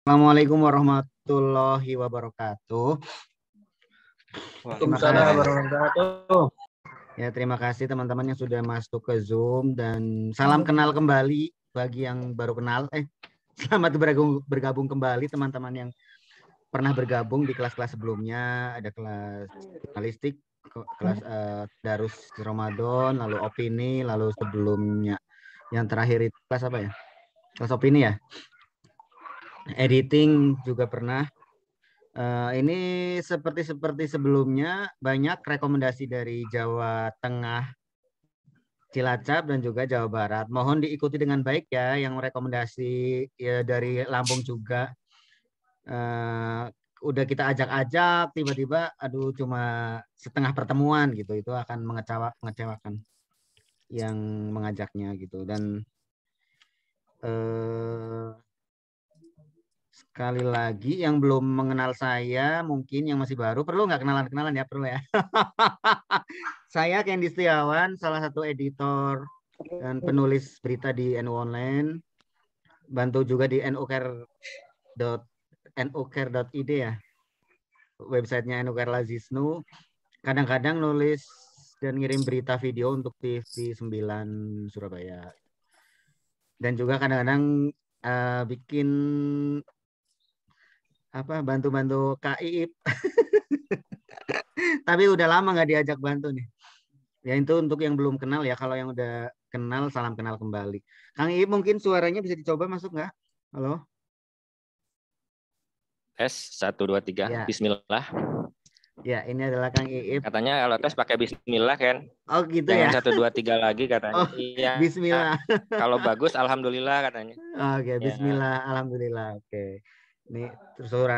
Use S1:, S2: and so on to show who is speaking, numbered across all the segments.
S1: Assalamualaikum warahmatullahi wabarakatuh.
S2: Waalaikumsalam warahmatullahi wabarakatuh.
S1: Ya, terima kasih teman-teman yang sudah masuk ke Zoom dan salam kenal kembali bagi yang baru kenal. Selamat bergabung kembali teman-teman yang pernah bergabung di kelas-kelas sebelumnya. Ada kelas jurnalistik, kelas Darus Ramadan, lalu opini, lalu sebelumnya yang terakhir itu kelas apa ya? Kelas opini ya. Editing juga pernah. Ini seperti sebelumnya banyak rekomendasi dari Jawa Tengah, Cilacap dan juga Jawa Barat. Mohon diikuti dengan baik ya, yang rekomendasi ya dari Lampung juga. Udah kita ajak-ajak, tiba-tiba aduh cuma setengah pertemuan gitu, itu akan mengecewakan yang mengajaknya gitu. Dan sekali lagi yang belum mengenal saya, mungkin yang masih baru, perlu nggak kenalan-kenalan ya? Perlu ya. Saya Kendi Setiawan, salah satu editor dan penulis berita di NU Online. Bantu juga di nukar.id ya. Websitenya Nukar Lazisnu. Kadang-kadang nulis dan ngirim berita video untuk TV 9 Surabaya. Dan juga kadang-kadang bikin bantu-bantu KIIP. Tapi udah lama nggak diajak bantu nih. Ya itu untuk yang belum kenal ya. Kalau yang udah kenal, salam kenal kembali. Kang Iip mungkin suaranya bisa dicoba masuk nggak? Halo?
S2: Tes 1, 2, 3.
S1: Ya.
S2: Bismillah.
S1: Ya, ini adalah Kang Iip.
S2: Katanya kalau tes pakai bismillah kan?
S1: Oh gitu
S2: Jangan
S1: ya?
S2: 1, 2, 3 lagi katanya.
S1: Oh,
S2: Iya.
S1: bismillah.
S2: Kalau bagus alhamdulillah katanya.
S1: Oke, bismillah. Alhamdulillah. Oke. Ini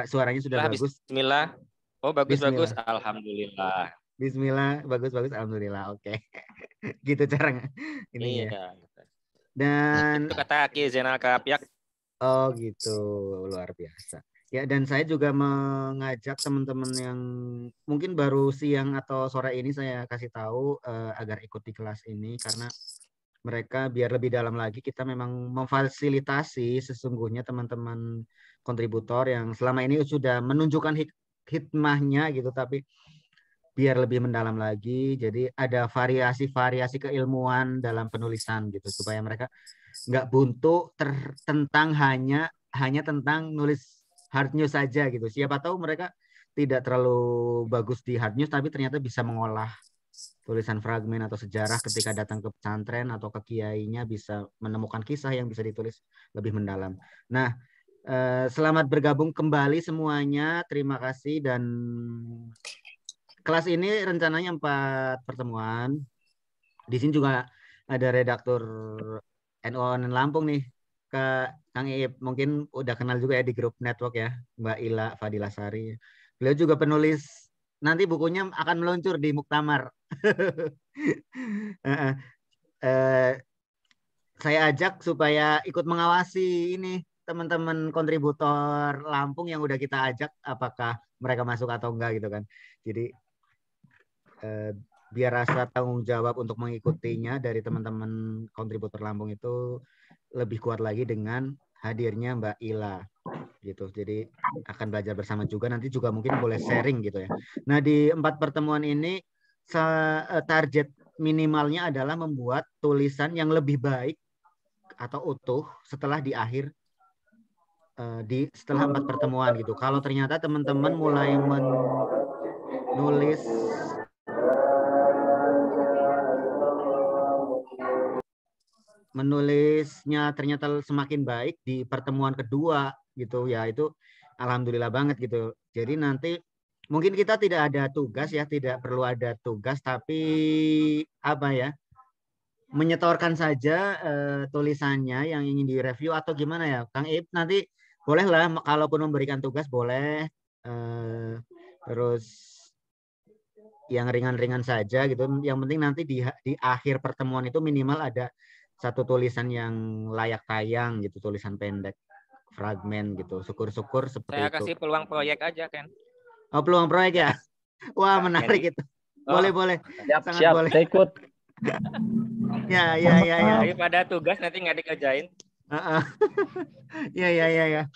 S1: suaranya sudah bagus.
S2: Bismillah. Oh, bagus-bagus.
S1: Bismillah.
S2: Alhamdulillah.
S1: Bismillah, bagus-bagus. Alhamdulillah. Oke. Gitu caranya. Ini ya.
S2: Iya.
S1: Dan
S2: itu kata Ki Zainal Kapiak.
S1: oh gitu, luar biasa. Ya, dan saya juga mengajak teman-teman yang mungkin baru siang atau sore ini saya kasih tahu agar ikut di kelas ini karena mereka biar lebih dalam lagi kita memang memfasilitasi sesungguhnya teman-teman kontributor yang selama ini sudah menunjukkan hikmahnya gitu, tapi biar lebih mendalam lagi. Jadi ada variasi-variasi keilmuan dalam penulisan gitu supaya mereka nggak buntu tentang hanya tentang nulis hard news saja gitu. Siapa tahu mereka tidak terlalu bagus di hard news tapi ternyata bisa mengolah tulisan fragmen atau sejarah ketika datang ke pesantren atau ke kiainya bisa menemukan kisah yang bisa ditulis lebih mendalam. Nah, selamat bergabung kembali semuanya. Terima kasih dan kelas ini rencananya 4 pertemuan. Di sini juga ada redaktur NU Online Lampung nih, Kang Iip. Mungkin udah kenal juga ya di grup network ya, Mbak Ila Fadila Sari. Beliau juga penulis, nanti bukunya akan meluncur di Muktamar. Saya ajak supaya ikut mengawasi ini teman-teman kontributor Lampung yang udah kita ajak, apakah mereka masuk atau enggak gitu kan. Jadi biar rasa tanggung jawab untuk mengikutinya dari teman-teman kontributor Lampung itu lebih kuat lagi dengan hadirnya Mbak Ila gitu. Jadi akan belajar bersama juga, nanti juga mungkin boleh sharing gitu ya. Nah, di 4 pertemuan ini target minimalnya adalah membuat tulisan yang lebih baik atau utuh setelah di akhir setelah 4 pertemuan gitu. Kalau ternyata teman-teman mulai menulisnya ternyata semakin baik di pertemuan kedua gitu ya, itu alhamdulillah banget gitu. Jadi nanti mungkin kita tidak ada tugas ya, tidak perlu ada tugas, tapi apa ya, menyetorkan saja tulisannya yang ingin direview atau gimana ya Kang Ip, nanti bolehlah kalaupun memberikan tugas boleh, terus yang ringan-ringan saja gitu. Yang penting nanti di akhir pertemuan itu minimal ada satu tulisan yang layak tayang gitu, tulisan pendek, fragmen gitu. Syukur-syukur seperti
S2: Saya
S1: itu.
S2: kasih peluang proyek aja kan.
S1: Oh, peluang proyek ya? Wah, menarik itu. Boleh. Sangat boleh.
S3: Saya ikut.
S1: Ya.
S2: Daripada tugas nanti nggak dikerjain.
S1: Ya.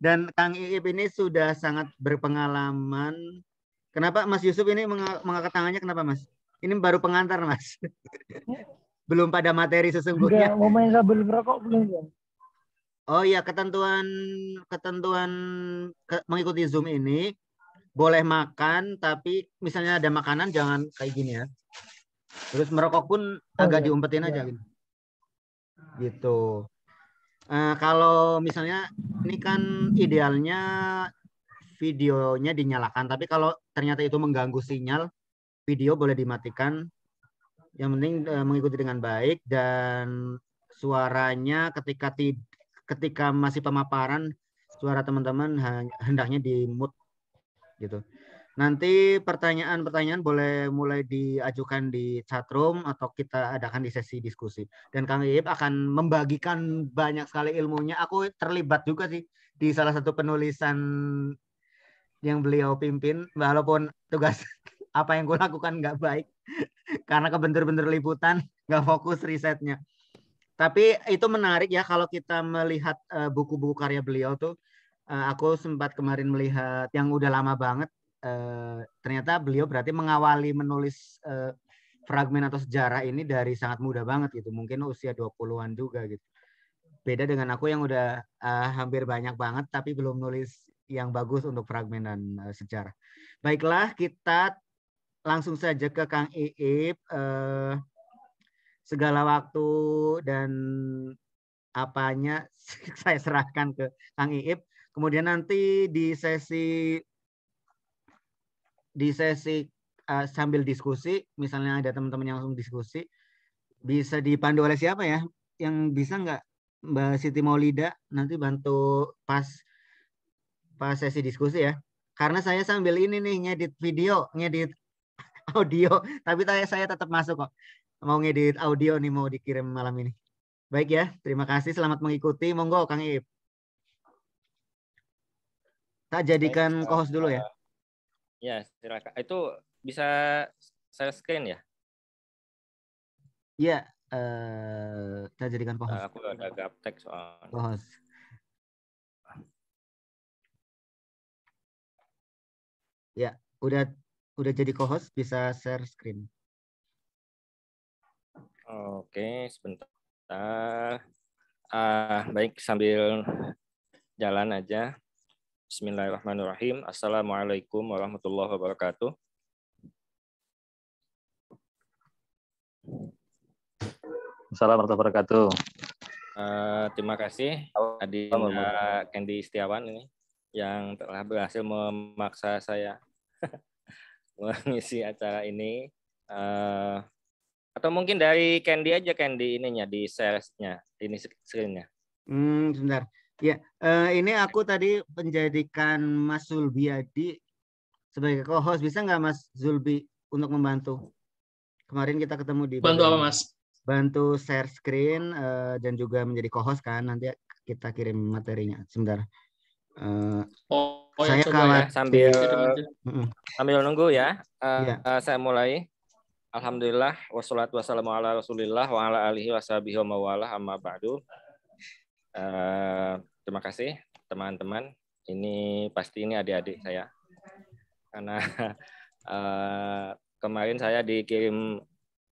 S1: Dan Kang Iip ini sudah sangat berpengalaman. Kenapa Mas Yusuf ini mengangkat tangannya? Kenapa Mas? Ini baru pengantar Mas. Belum pada materi sesungguhnya.
S3: Udah mau main sambil merokok belum ya?
S1: Oh iya, ketentuan mengikuti Zoom ini boleh makan, tapi misalnya ada makanan jangan kayak gini ya. Terus merokok pun agak diumpetin aja gitu. Gitu. Kalau misalnya ini kan idealnya videonya dinyalakan, tapi kalau ternyata itu mengganggu sinyal, video boleh dimatikan. Yang penting mengikuti dengan baik dan suaranya ketika masih pemaparan, suara teman-teman hendaknya di mute gitu. Nanti pertanyaan-pertanyaan boleh mulai diajukan di chatroom atau kita adakan di sesi diskusi. Dan Kang Iip akan membagikan banyak sekali ilmunya. Aku terlibat juga sih di salah satu penulisan yang beliau pimpin, walaupun tugas apa yang gue lakukan nggak baik karena kebentur-bentur liputan, nggak fokus risetnya. Tapi itu menarik ya kalau kita melihat buku-buku karya beliau tuh. Aku sempat kemarin melihat yang udah lama banget. Ternyata beliau berarti mengawali menulis fragmen atau sejarah ini dari sangat muda banget gitu. Mungkin usia 20-an juga gitu. Beda dengan aku yang udah hampir banyak banget tapi belum nulis yang bagus untuk fragmen dan sejarah. Baiklah, kita langsung saja ke Kang Iip. Segala waktu dan apanya saya serahkan ke Kang Iip. Kemudian nanti di sesi sambil diskusi, misalnya ada teman-teman yang langsung diskusi, bisa dipandu oleh siapa ya? Yang bisa nggak Mbak Siti Maulida nanti bantu pas sesi diskusi ya? Karena saya sambil ini nih ngedit video, ngedit audio, tapi saya tetap masuk kok. Mau ngedit audio nih, mau dikirim malam ini. Baik ya, terima kasih, selamat mengikuti. Monggo Kang Iip. Tak jadikan co-host dulu ya.
S2: Ya, silakan. Itu bisa share screen ya?
S1: Iya, saya jadikan co-host.
S2: Aku ada gaptek soalnya.
S1: Co-host. Ya, udah jadi co-host, bisa share screen.
S2: Oke, sebentar. Baik, sambil jalan aja. Bismillahirrahmanirrahim. Assalamualaikum warahmatullahi wabarakatuh.
S4: Assalamualaikum warahmatullahi wabarakatuh.
S2: Terima kasih Adinda Candy Setiawan ini yang telah berhasil memaksa saya mengisi acara ini. Atau mungkin dari Candy aja, Candy ininya di share-nya, ini screen-nya.
S1: Sebentar. Ya, ini aku tadi menjadikan Mas Zulbi Adi sebagai co-host. Bisa nggak Mas Zulbi untuk membantu? Kemarin kita ketemu di
S5: bantu apa Mas?
S1: Bantu share screen dan juga menjadi co-host kan. Nanti kita kirim materinya. Sebentar. Saya
S2: coba ya, sambil nunggu ya. Saya mulai. Alhamdulillah wassalatu wassalamu ala Rasulillah wa ala alihi washabihi wa mawalah amma ba'du. Terima kasih teman-teman. Ini pasti ini adik-adik saya. Karena kemarin saya dikirim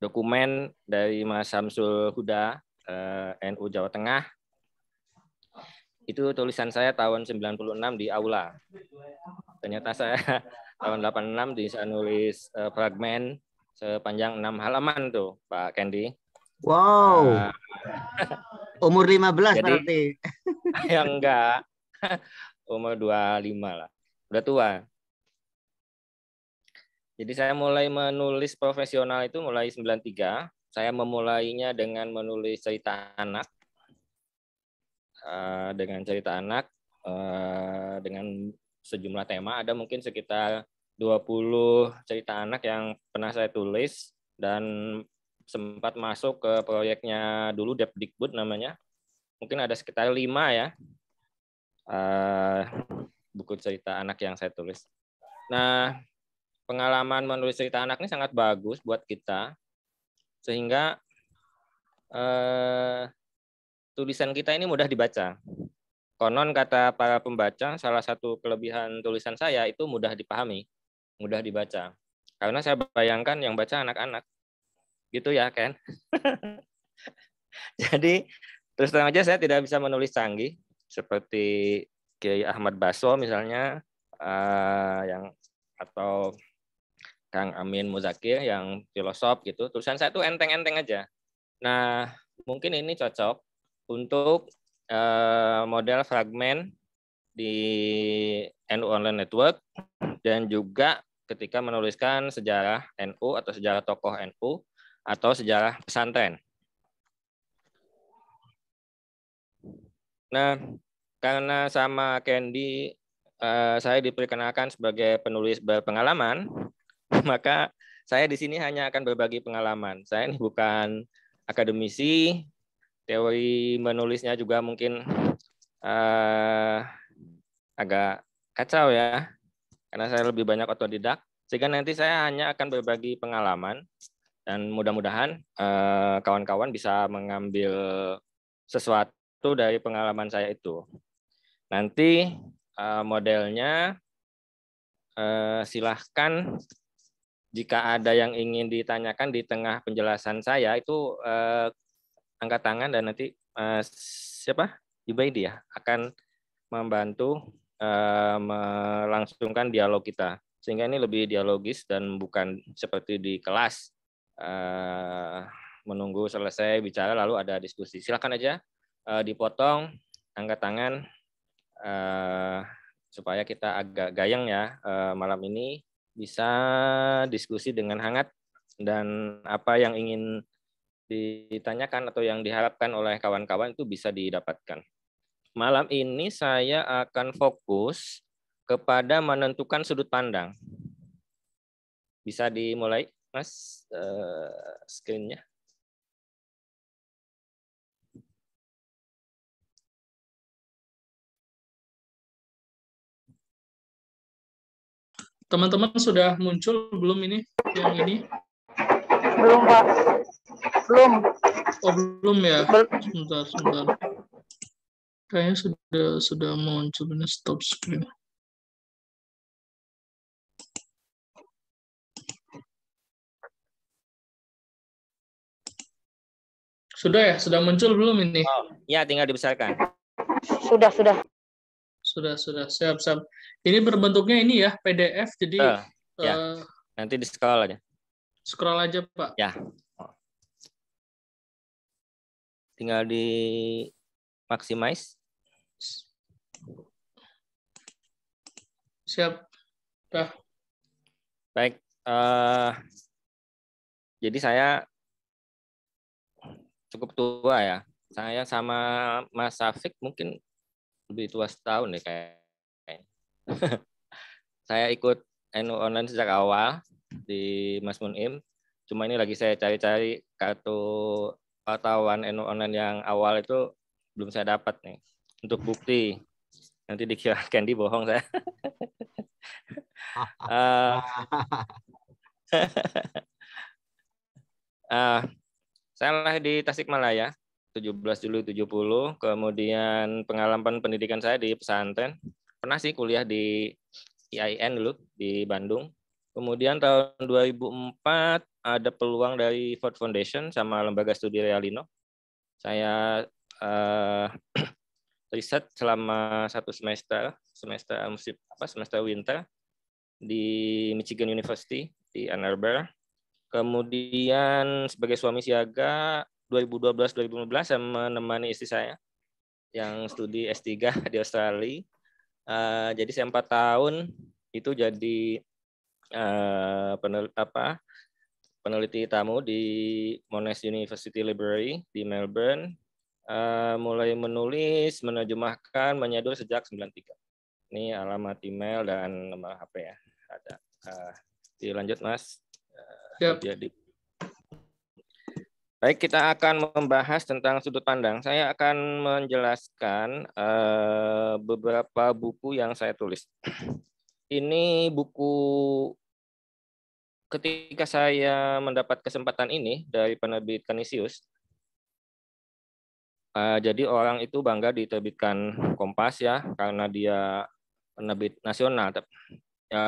S2: dokumen dari Mas Samsul Huda, NU Jawa Tengah. Itu tulisan saya tahun 96 di aula. Ternyata saya tahun 86 bisa nulis fragmen sepanjang 6 halaman tuh, Pak Candy.
S1: Wow. Umur 15
S2: jadi,
S1: berarti.
S2: Ya enggak. Umur 25 lah. Udah tua. Jadi saya mulai menulis profesional itu mulai 93. Saya memulainya dengan menulis cerita anak. Dengan cerita anak dengan sejumlah tema, ada mungkin sekitar 20 cerita anak yang pernah saya tulis dan sempat masuk ke proyeknya dulu Depdikbud namanya. Mungkin ada sekitar 5 ya buku cerita anak yang saya tulis. Nah, pengalaman menulis cerita anak ini sangat bagus buat kita sehingga tulisan kita ini mudah dibaca. konon kata para pembaca, salah satu kelebihan tulisan saya itu mudah dipahami, mudah dibaca. Karena saya bayangkan yang baca anak-anak. Gitu ya, Ken? Jadi, terus terang aja saya tidak bisa menulis canggih, seperti Kiai Ahmad Baso misalnya, atau Kang Amin Muzakir yang filosof gitu. Tulisan saya itu enteng-enteng aja. Nah, mungkin ini cocok untuk model fragmen di NU Online Network dan juga ketika menuliskan sejarah NU atau sejarah tokoh NU atau sejarah pesantren. Nah, karena sama Candy saya diperkenalkan sebagai penulis berpengalaman, maka saya di sini hanya akan berbagi pengalaman. Saya ini bukan akademisi, teori menulisnya juga mungkin agak kacau ya, karena saya lebih banyak otodidak, sehingga nanti saya hanya akan berbagi pengalaman, dan mudah-mudahan kawan-kawan bisa mengambil sesuatu dari pengalaman saya itu. Nanti modelnya silahkan jika ada yang ingin ditanyakan di tengah penjelasan saya itu angkat tangan dan nanti siapa? Jubaidi ya akan membantu melangsungkan dialog kita, sehingga ini lebih dialogis dan bukan seperti di kelas menunggu selesai bicara lalu ada diskusi. Silakan aja dipotong, angkat tangan supaya kita agak gayeng ya malam ini, bisa diskusi dengan hangat dan apa yang ingin ditanyakan atau yang diharapkan oleh kawan-kawan itu bisa didapatkan. Malam ini saya akan fokus kepada menentukan sudut pandang. Bisa dimulai, Mas, screen-nya.
S5: Teman-teman sudah muncul belum ini? Yang ini?
S3: Belum, Pak. Belum.
S5: Oh, belum ya? Sebentar. Kayaknya sudah muncul, ini stop screen. Sudah ya? Sudah muncul belum ini?
S2: Oh, ya, tinggal dibesarkan.
S3: Sudah.
S5: Sudah. Siap. Ini berbentuknya ini ya, PDF, jadi
S2: ya. Nanti di-scroll aja.
S5: Scroll aja, Pak.
S2: Ya. Tinggal di maximize.
S5: Siap. Dah.
S2: Baik. Jadi saya cukup tua ya. Saya sama Mas Safik mungkin lebih tua setahun deh kayaknya. Saya ikut NU Online sejak awal di Mas Munim. Cuma ini lagi saya cari-cari kartu wartawan NU Online yang awal itu belum saya dapat nih. Untuk bukti. Nanti dikira Candy bohong saya. Saya lahir di Tasikmalaya, 17 Juli 70. Kemudian pengalaman pendidikan saya di pesantren. Pernah sih kuliah di IAIN dulu di Bandung. Kemudian tahun 2004 ada peluang dari Ford Foundation sama Lembaga Studi Realino. Saya riset selama 1 semester winter di Michigan University di Ann Arbor. Kemudian sebagai suami siaga 2012-2015 saya menemani istri saya yang studi S3 di Australia. Jadi saya 4 tahun itu jadi peneliti tamu di Monash University Library di Melbourne. Mulai menulis, menerjemahkan, menyadur sejak 93. Ini alamat email dan nomor HP ya. Ada. Dilanjut Mas. Jadi. Baik, kita akan membahas tentang sudut pandang. Saya akan menjelaskan beberapa buku yang saya tulis. Ini buku ketika saya mendapat kesempatan ini dari penerbit Canisius. Jadi orang itu bangga diterbitkan Kompas ya, karena dia penerbit nasional. Ya,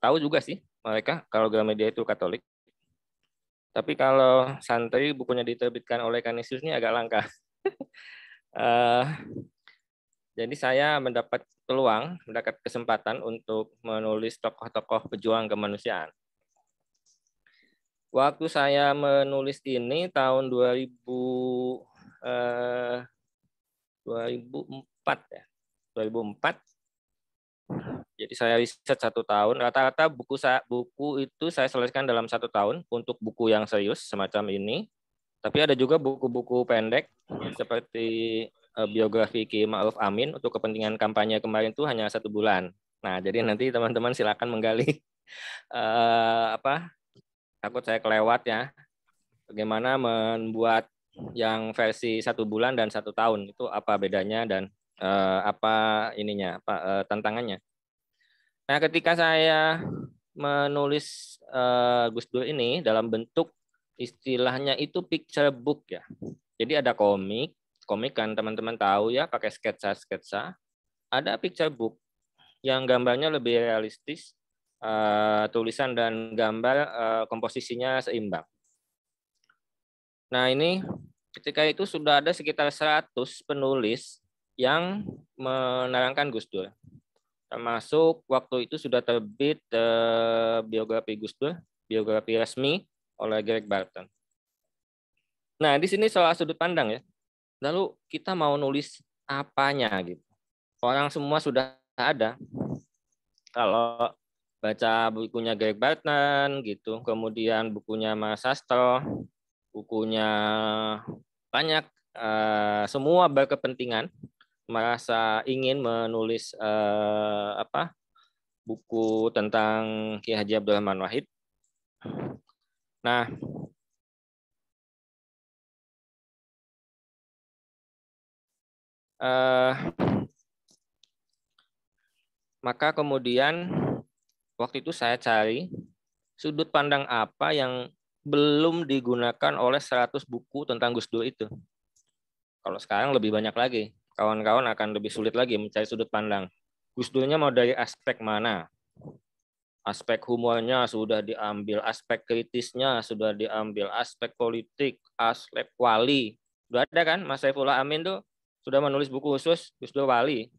S2: tahu juga sih mereka kalau Gramedia itu Katolik. Tapi kalau santri bukunya diterbitkan oleh Kanisius ini agak langka. Jadi saya mendapat peluang, mendapat kesempatan untuk menulis tokoh-tokoh pejuang kemanusiaan. Waktu saya menulis ini tahun 2004 ya, 2004. Jadi saya riset 1 tahun. Rata-rata buku itu saya selesaikan dalam 1 tahun untuk buku yang serius semacam ini. Tapi ada juga buku-buku pendek seperti biografi Ki Ma'ruf Amin untuk kepentingan kampanye kemarin itu hanya 1 bulan. Nah, jadi nanti teman-teman silakan menggali takut saya kelewat ya. Bagaimana membuat yang versi 1 bulan dan 1 tahun itu apa bedanya dan tantangannya. Nah, ketika saya menulis Gus Dur ini dalam bentuk istilahnya itu picture book ya. Jadi ada komik kan teman-teman tahu ya, pakai sketsa-sketsa. Ada picture book yang gambarnya lebih realistis, tulisan dan gambar komposisinya seimbang. Nah, ini ketika itu sudah ada sekitar 100 penulis yang menerangkan Gus Dur. Termasuk waktu itu sudah terbit biografi Gus Dur, biografi resmi oleh Greg Barton. Nah, di sini soal sudut pandang ya. Lalu kita mau nulis apanya gitu. Orang semua sudah ada. Kalau baca bukunya Greg Barton gitu, kemudian bukunya Mas Sastro, bukunya banyak, semua berkepentingan merasa ingin menulis buku tentang Ki Haji Abdurrahman Wahid. Nah, maka kemudian waktu itu saya cari sudut pandang apa yang belum digunakan oleh 100 buku tentang Gus Dur itu. Kalau sekarang lebih banyak lagi. Kawan-kawan akan lebih sulit lagi mencari sudut pandang. Gus Durnya mau dari aspek mana? Aspek humornya sudah diambil, aspek kritisnya sudah diambil, aspek politik, aspek wali. Sudah ada kan? Mas Saifullah Amin tuh sudah menulis buku khusus Gus Dur wali.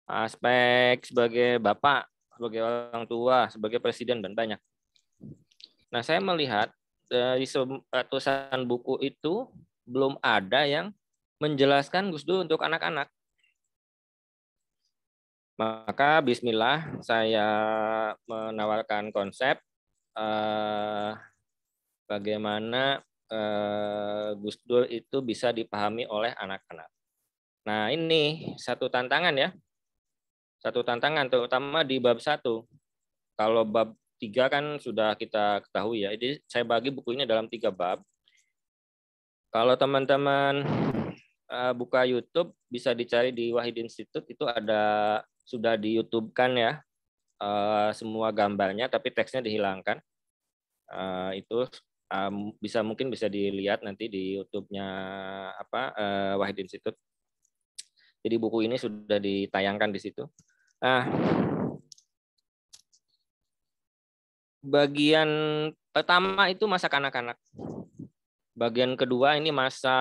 S2: Aspek sebagai bapak, sebagai orang tua, sebagai presiden, dan banyak. Nah, saya melihat dari ratusan buku itu belum ada yang menjelaskan Gus Dur untuk anak-anak. Maka bismillah saya menawarkan konsep bagaimana Gus Dur itu bisa dipahami oleh anak-anak. Nah, ini satu tantangan ya. Satu tantangan terutama di bab 1. Kalau bab 3 kan sudah kita ketahui ya. Jadi saya bagi buku ini dalam 3 bab. Kalau teman-teman buka YouTube bisa dicari di Wahid Institute, itu ada sudah di YouTube kan ya semua gambarnya tapi teksnya dihilangkan. Itu mungkin bisa dilihat nanti di YouTube-nya Wahid Institute. Jadi buku ini sudah ditayangkan di situ. Nah, bagian pertama itu masa kanak-kanak. Bagian kedua ini masa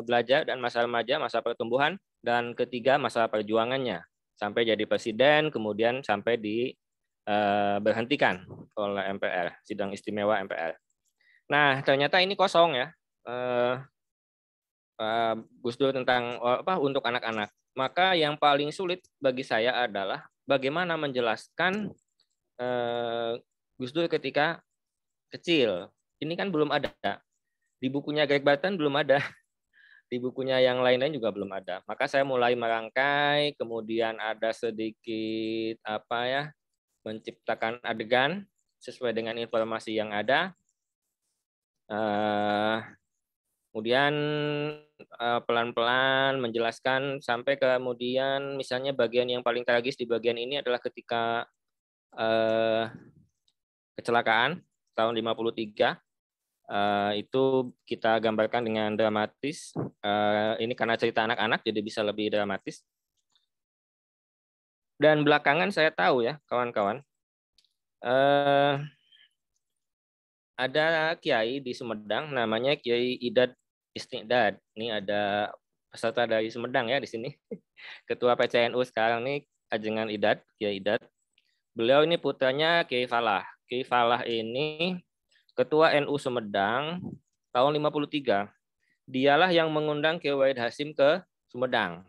S2: belajar dan masa remaja, masa pertumbuhan. Dan ketiga masa perjuangannya. Sampai jadi presiden, kemudian sampai berhentikan oleh MPR, sidang istimewa MPR. Nah, ternyata ini kosong ya. Gus Dur tentang untuk anak-anak. Maka yang paling sulit bagi saya adalah bagaimana menjelaskan Gus Dur ketika kecil. Ini kan belum ada. Di bukunya Greg Barton belum ada. Di bukunya yang lain-lain juga belum ada. Maka saya mulai merangkai, kemudian ada sedikit menciptakan adegan sesuai dengan informasi yang ada. Kemudian pelan-pelan menjelaskan sampai kemudian misalnya bagian yang paling tragis di bagian ini adalah ketika kecelakaan tahun 53 Itu kita gambarkan dengan dramatis. Ini karena cerita anak-anak, jadi bisa lebih dramatis. Dan belakangan saya tahu ya, kawan-kawan, ada kiai di Sumedang, namanya Kiai Idad Istiqdad. Ini ada peserta dari Sumedang ya di sini. Ketua PCNU sekarang nih, Ajengan Idad, Kiai Idad. Beliau ini putranya Kiai Falah. Kiai Falah ini Ketua NU Sumedang tahun 53. Dialah yang mengundang Kiai Wahid Hasyim ke Sumedang.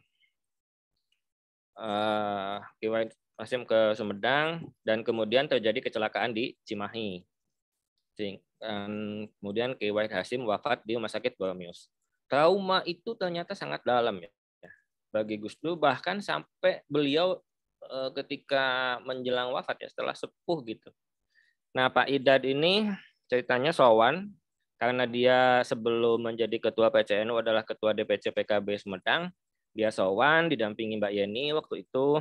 S2: Kiai Wahid Hasyim ke Sumedang, dan kemudian terjadi kecelakaan di Cimahi. Dan kemudian Kiai Wahid Hasyim wafat di Rumah Sakit Boromius. Trauma itu ternyata sangat dalam ya bagi Gus Dur, bahkan sampai beliau ketika menjelang wafat ya, setelah sepuh gitu. Nah, Pak Idad ini ceritanya sowan karena dia sebelum menjadi ketua PCNU adalah ketua DPC PKB Sumedang. Dia sowan didampingi Mbak Yeni waktu itu.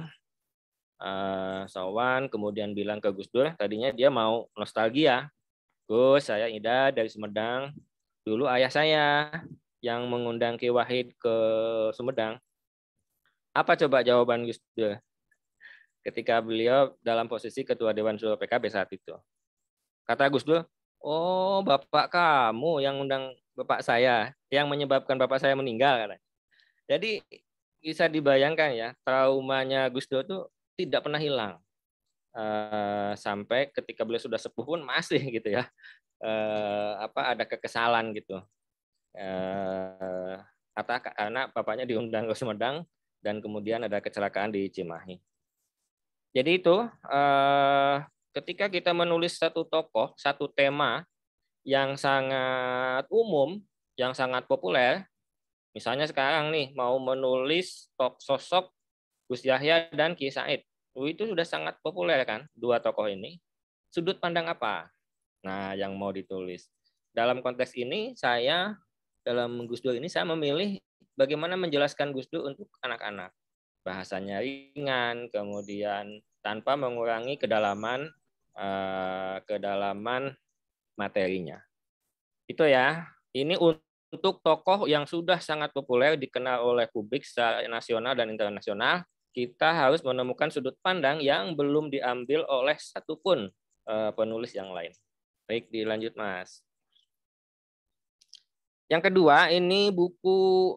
S2: Sowan kemudian bilang ke Gus Dur, tadinya dia mau nostalgia. Gus, saya Idad dari Sumedang. Dulu ayah saya yang mengundang Ki Wahid ke Sumedang. Apa coba jawaban Gus Dur ketika beliau dalam posisi Ketua Dewan Suro PKB saat itu? Kata Gus Dur, oh bapak kamu yang undang bapak saya, yang menyebabkan bapak saya meninggal. Jadi bisa dibayangkan ya, traumanya Gus Dur itu tidak pernah hilang. Sampai ketika beliau sudah sepuh pun masih gitu ya. Ada kekesalan gitu. Karena bapaknya diundang ke Sumedang dan kemudian ada kecelakaan di Cimahi. Jadi itu ketika kita menulis satu tokoh, satu tema yang sangat umum, yang sangat populer, misalnya sekarang nih mau menulis sosok Gus Yahya dan Ki Said, itu sudah sangat populer kan, dua tokoh ini. Sudut pandang apa? Nah, yang mau ditulis. Dalam konteks ini dalam Gus Dur ini saya memilih bagaimana menjelaskan Gus Dur untuk anak-anak. Bahasanya ringan, kemudian tanpa mengurangi kedalaman materinya. Itu ya. Ini untuk tokoh yang sudah sangat populer, dikenal oleh publik secara nasional dan internasional, kita harus menemukan sudut pandang yang belum diambil oleh satupun penulis yang lain. Baik, dilanjut Mas. Yang kedua, ini buku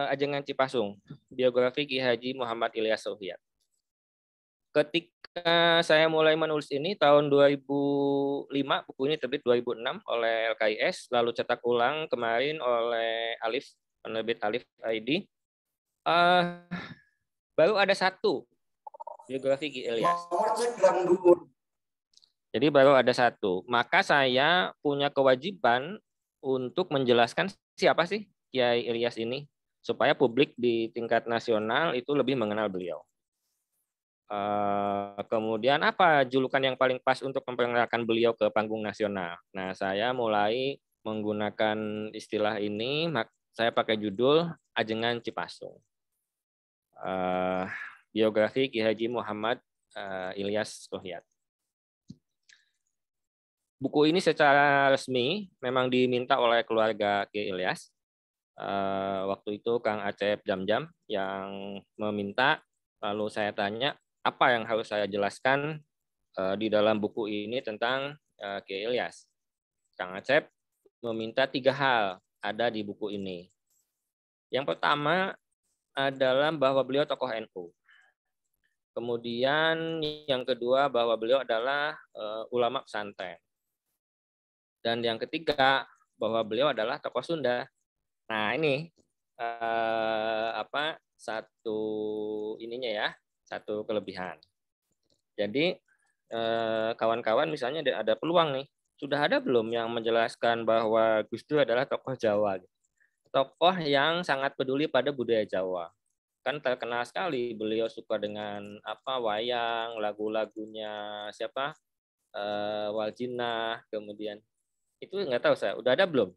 S2: Ajengan Cipasung, biografi Ki Haji Muhammad Ilyas Sohiat. Ketika saya mulai menulis ini tahun 2005, buku ini terbit 2006 oleh LKIS, lalu cetak ulang kemarin oleh Alif, penerbit Alif ID. Baru ada satu biografi Ki Ilyas. Jadi baru ada satu. Maka saya punya kewajiban untuk menjelaskan siapa sih Kiai Ilyas ini, supaya publik di tingkat nasional itu lebih mengenal beliau. Kemudian apa julukan yang paling pas untuk memperkenalkan beliau ke panggung nasional? Nah, saya mulai menggunakan istilah ini, saya pakai judul Ajengan Cipasung. Biografi Ki Haji Muhammad Ilyas Sohiat. Buku ini secara resmi memang diminta oleh keluarga Ki Ilyas. Waktu itu Kang Acep Jamjam yang meminta, lalu saya tanya apa yang harus saya jelaskan di dalam buku ini tentang Ki Ilyas. Kang Acep meminta 3 hal ada di buku ini. Yang pertama adalah bahwa beliau tokoh NU. Kemudian yang kedua bahwa beliau adalah ulama pesantren. Dan yang ketiga bahwa beliau adalah tokoh Sunda. Nah, ini satu ininya ya, satu kelebihan. Jadi kawan-kawan misalnya ada peluang nih, sudah ada belum yang menjelaskan bahwa Gus Dur adalah tokoh Jawa, tokoh yang sangat peduli pada budaya Jawa. Kan terkenal sekali beliau suka dengan wayang, lagu-lagunya siapa, Waljina, kemudian itu nggak tahu saya, udah ada belum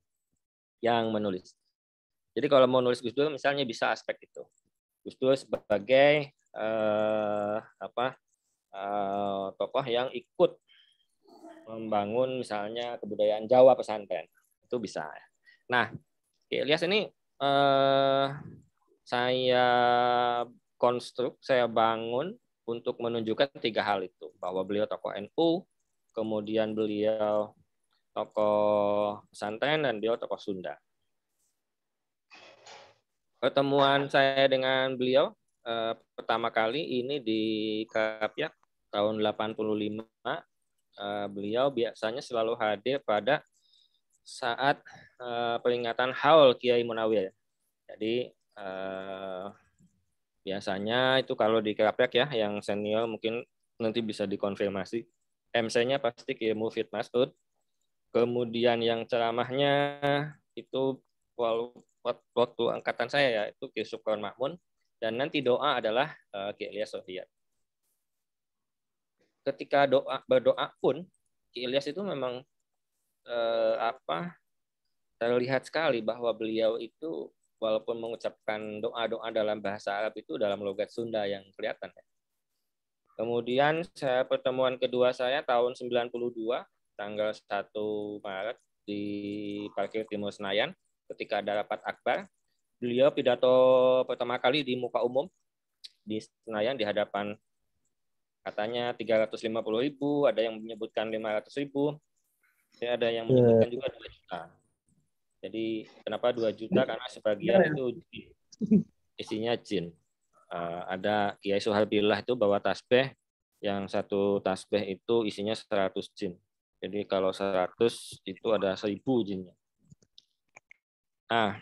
S2: yang menulis. Jadi kalau mau nulis Gus Dur misalnya bisa aspek itu. Gus Dur sebagai tokoh yang ikut membangun misalnya kebudayaan Jawa pesantren. Itu bisa. Nah, Ki Ilyas ini saya bangun untuk menunjukkan 3 hal itu, bahwa beliau tokoh NU, kemudian beliau tokoh pesantren, dan beliau tokoh Sunda. Pertemuan saya dengan beliau pertama kali ini di Krapyak tahun 85. Beliau biasanya selalu hadir pada saat peringatan Haul Kiai Munawir. Jadi biasanya itu kalau di Krapyak ya, yang senior mungkin nanti bisa dikonfirmasi. MC-nya pasti Kiai Mufid Mas'ud. Kemudian yang ceramahnya itu waktu angkatan saya ya, itu Kiai Sukron Makmun, dan nanti doa adalah Kiai Ilyas Sofiat. Ketika berdoa pun Kiai Ilyas itu memang terlihat sekali bahwa beliau itu walaupun mengucapkan doa-doa dalam bahasa Arab itu dalam logat Sunda yang kelihatan. Kemudian pertemuan kedua saya tahun 92 tanggal 1 Maret di Parkir Timur Senayan. Ketika ada rapat akbar, beliau pidato pertama kali di muka umum di Senayan di hadapan katanya 350.000, ada yang menyebutkan 500.000, ada yang menyebutkan juga 2 juta. Jadi kenapa 2 juta? Karena sebagian itu isinya jin. Ada Kiai Suharbillah itu bawa tasbih, yang satu tasbih itu isinya 100 jin. Jadi kalau 100 itu ada 1000 jinnya. Nah,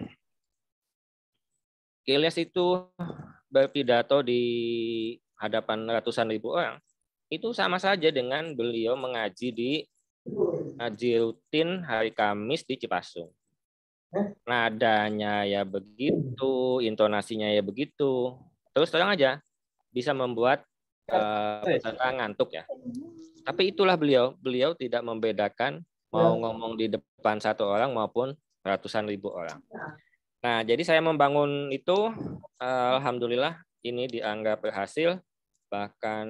S2: Kiai Ilyas itu berpidato di hadapan ratusan ribu orang. Itu sama saja dengan beliau mengaji di ngaji rutin hari Kamis di Cipasung. Nadanya ya begitu, intonasinya ya begitu. Terus terang aja bisa membuat peserta ngantuk ya. Tapi itulah beliau tidak membedakan mau ngomong di depan 1 orang maupun ratusan ribu orang. Nah, jadi saya membangun itu, alhamdulillah ini dianggap berhasil. Bahkan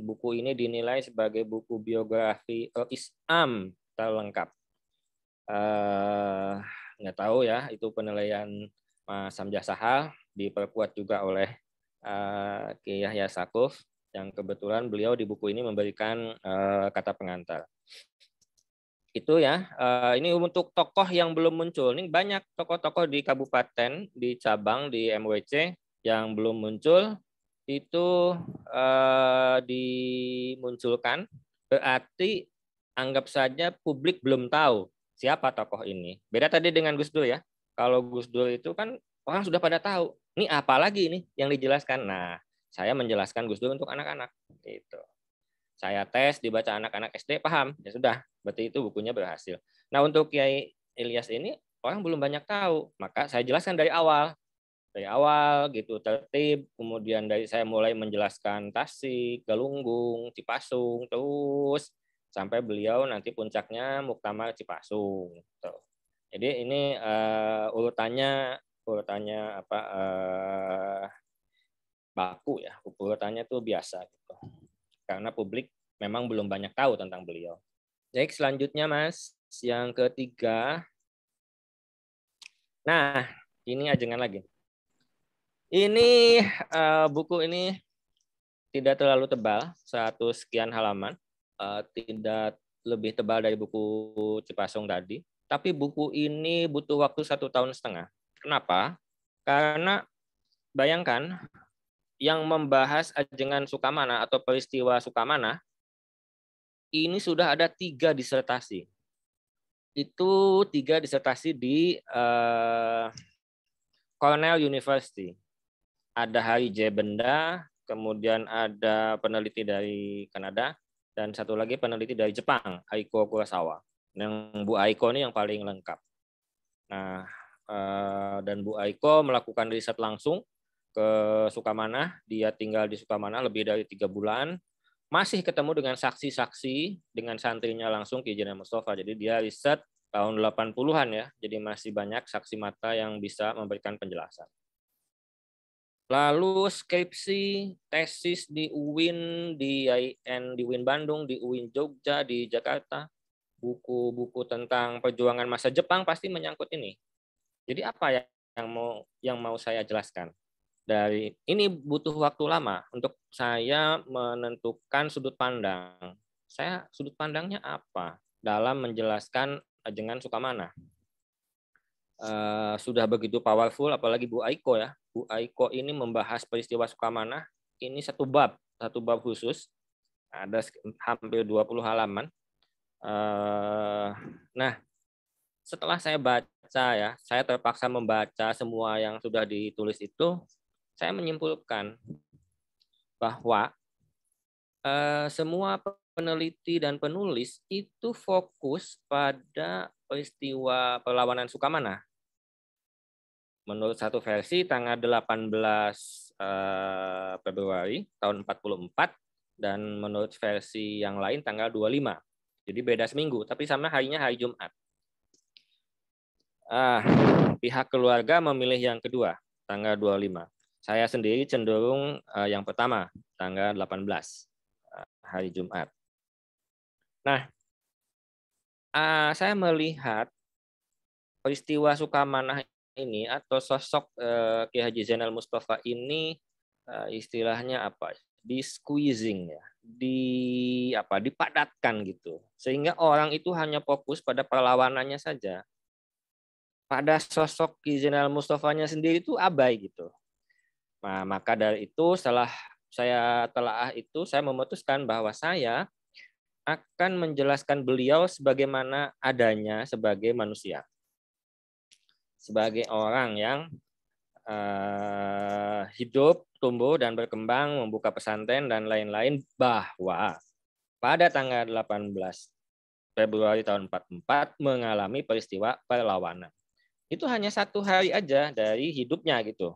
S2: buku ini dinilai sebagai buku biografi Islam terlengkap. Nggak tahu ya, itu penilaian Mas Hamzah Sahal, diperkuat juga oleh Kiai Yahya Sakuf, yang kebetulan beliau di buku ini memberikan kata pengantar. Itu ya, ini untuk tokoh yang belum muncul. Ini banyak tokoh-tokoh di kabupaten, di cabang, di MWC yang belum muncul. Itu dimunculkan, berarti anggap saja publik belum tahu siapa tokoh ini. Beda tadi dengan Gus Dur ya. Kalau Gus Dur itu kan orang sudah pada tahu. Ini apa lagi ini yang dijelaskan? Nah, saya menjelaskan Gus Dur untuk anak-anak. Gitu. Saya tes, dibaca anak-anak SD, paham. Ya sudah, berarti itu bukunya berhasil. Nah, untuk Kiai Ilyas ini, orang belum banyak tahu. Maka saya jelaskan dari awal. Dari awal, gitu, tertib. Kemudian saya mulai menjelaskan Tasik, Galunggung, Cipasung, terus sampai beliau nanti puncaknya Muktamar Cipasung. Tuh. Jadi ini urutannya apa baku ya. Urutannya tuh biasa gitu. Karena publik memang belum banyak tahu tentang beliau. Baik, selanjutnya Mas, yang ketiga. Nah, ini ajengan lagi. Ini buku ini tidak terlalu tebal, 100 sekian halaman, tidak lebih tebal dari buku Cipasung tadi. Tapi buku ini butuh waktu 1,5 tahun. Kenapa? Karena bayangkan, yang membahas ajengan Sukamana atau peristiwa Sukamana, ini sudah ada 3 disertasi. Itu 3 disertasi di Cornell University. Ada Hari J. Benda, kemudian ada peneliti dari Kanada, dan satu lagi peneliti dari Jepang, Aiko Kurosawa. Yang Bu Aiko ini yang paling lengkap. Nah, dan Bu Aiko melakukan riset langsung ke Sukamana. Dia tinggal di Sukamana lebih dari 3 bulan. Masih ketemu dengan saksi-saksi, dengan santrinya langsung Ki Haji Mustafa. Jadi dia riset tahun 80-an ya. Jadi masih banyak saksi mata yang bisa memberikan penjelasan. Lalu skripsi, tesis di UIN, di IAIN, di UIN Bandung, di UIN Jogja, di Jakarta, buku-buku tentang perjuangan masa Jepang pasti menyangkut ini. Jadi apa ya yang mau saya jelaskan? Dari ini butuh waktu lama untuk saya menentukan sudut pandang. Saya sudut pandangnya apa dalam menjelaskan Ajengan Sukamana? Sudah begitu powerful, apalagi Bu Aiko ya. Bu Aiko ini membahas peristiwa Sukamana, ini satu bab khusus, ada hampir 20 halaman. Nah, setelah saya baca ya, saya terpaksa membaca semua yang sudah ditulis itu, saya menyimpulkan bahwa semua peneliti dan penulis itu fokus pada peristiwa perlawanan Sukamana. Menurut satu versi tanggal 18 Februari tahun 44 dan menurut versi yang lain tanggal 25. Jadi beda seminggu, tapi sama harinya hari Jumat. Pihak keluarga memilih yang kedua, tanggal 25. Saya sendiri cenderung yang pertama, tanggal 18, hari Jumat. Nah, saya melihat peristiwa Sukamana ini atau sosok Ki Haji Zainal Mustafa ini istilahnya apa? Di squeezing ya, dipadatkan gitu. Sehingga orang itu hanya fokus pada perlawanannya saja. Pada sosok Ki Zainal Mustafanya sendiri itu abai gitu. Nah, maka dari itu setelah saya telaah itu saya memutuskan bahwa saya akan menjelaskan beliau sebagaimana adanya sebagai manusia. Sebagai orang yang hidup, tumbuh, dan berkembang, membuka pesantren, dan lain-lain, bahwa pada tanggal 18 Februari tahun 44 mengalami peristiwa perlawanan. Itu hanya satu hari aja dari hidupnya gitu.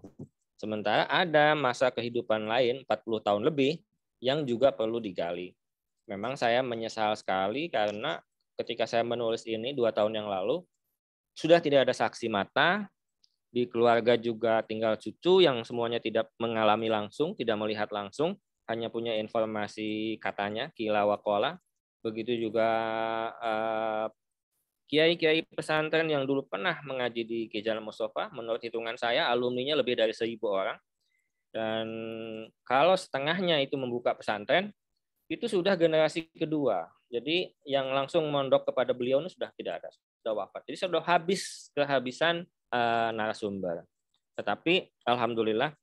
S2: Sementara ada masa kehidupan lain 40 tahun lebih yang juga perlu digali. Memang saya menyesal sekali karena ketika saya menulis ini 2 tahun yang lalu, sudah tidak ada saksi mata, di keluarga juga tinggal cucu yang semuanya tidak mengalami langsung, tidak melihat langsung, hanya punya informasi katanya, kila wakola. Begitu juga kiai-kiai pesantren yang dulu pernah mengaji di Ki Zainal Mustafa, menurut hitungan saya alumninya lebih dari 1.000 orang. Dan kalau setengahnya itu membuka pesantren, itu sudah generasi kedua. Jadi yang langsung mondok kepada beliau ini sudah tidak ada, sudah wafat. Jadi sudah kehabisan narasumber. Tetapi alhamdulillah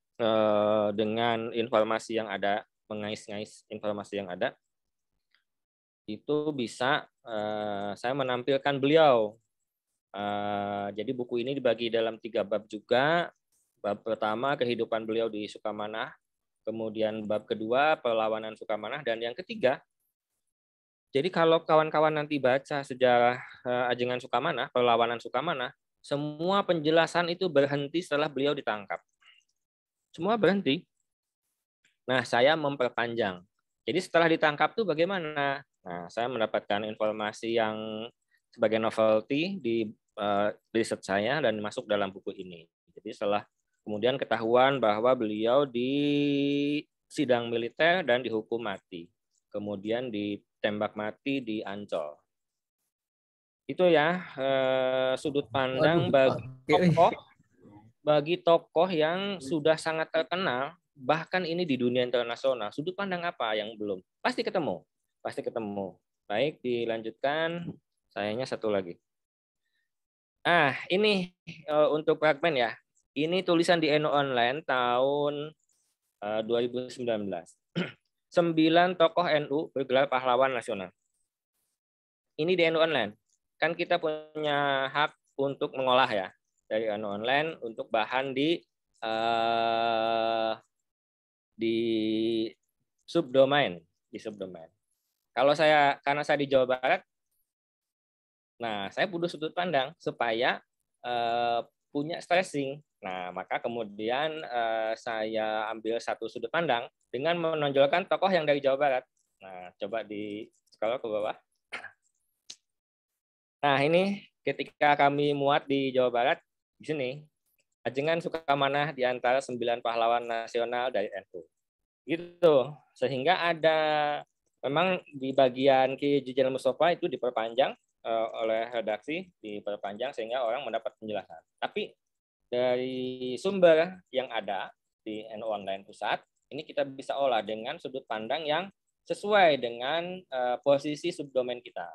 S2: dengan informasi yang ada, mengais-ngais informasi yang ada, itu bisa saya menampilkan beliau. Jadi buku ini dibagi dalam 3 bab juga. Bab pertama kehidupan beliau di Sukamana, kemudian bab kedua perlawanan Sukamana, dan yang ketiga, jadi kalau kawan-kawan nanti baca sejarah Ajengan Sukamana, perlawanan Sukamana, semua penjelasan itu berhenti setelah beliau ditangkap. Semua berhenti. Nah, saya memperpanjang. Jadi setelah ditangkap tuh bagaimana? Nah, saya mendapatkan informasi yang sebagai novelty di riset saya dan masuk dalam buku ini. Jadi setelah kemudian ketahuan bahwa beliau di sidang militer dan dihukum mati. Kemudian ditembak mati di Ancol. Itu ya sudut pandang bagi tokoh yang sudah sangat terkenal, bahkan ini di dunia internasional. Sudut pandang apa yang belum? Pasti ketemu. Baik, dilanjutkan. Sayangnya satu lagi. Ini untuk fragmen ya. Ini tulisan di Eno Online tahun 2019. 9 tokoh NU bergelar pahlawan nasional. Ini di Eno Online. Kan kita punya hak untuk mengolah ya dari Eno Online untuk bahan di subdomain, karena saya di Jawa Barat, nah saya butuh sudut pandang supaya punya stressing. Nah, maka kemudian saya ambil satu sudut pandang dengan menonjolkan tokoh yang dari Jawa Barat. Nah, coba di scroll ke bawah. Nah, ini ketika kami muat di Jawa Barat, di sini Ajengan Sukamanah di antara 9 pahlawan nasional dari NU. Gitu. Sehingga ada memang di bagian Ki Jenderal Mustafa itu diperpanjang oleh redaksi, diperpanjang sehingga orang mendapat penjelasan. Tapi dari sumber yang ada di NU Online Pusat, ini kita bisa olah dengan sudut pandang yang sesuai dengan posisi subdomain kita.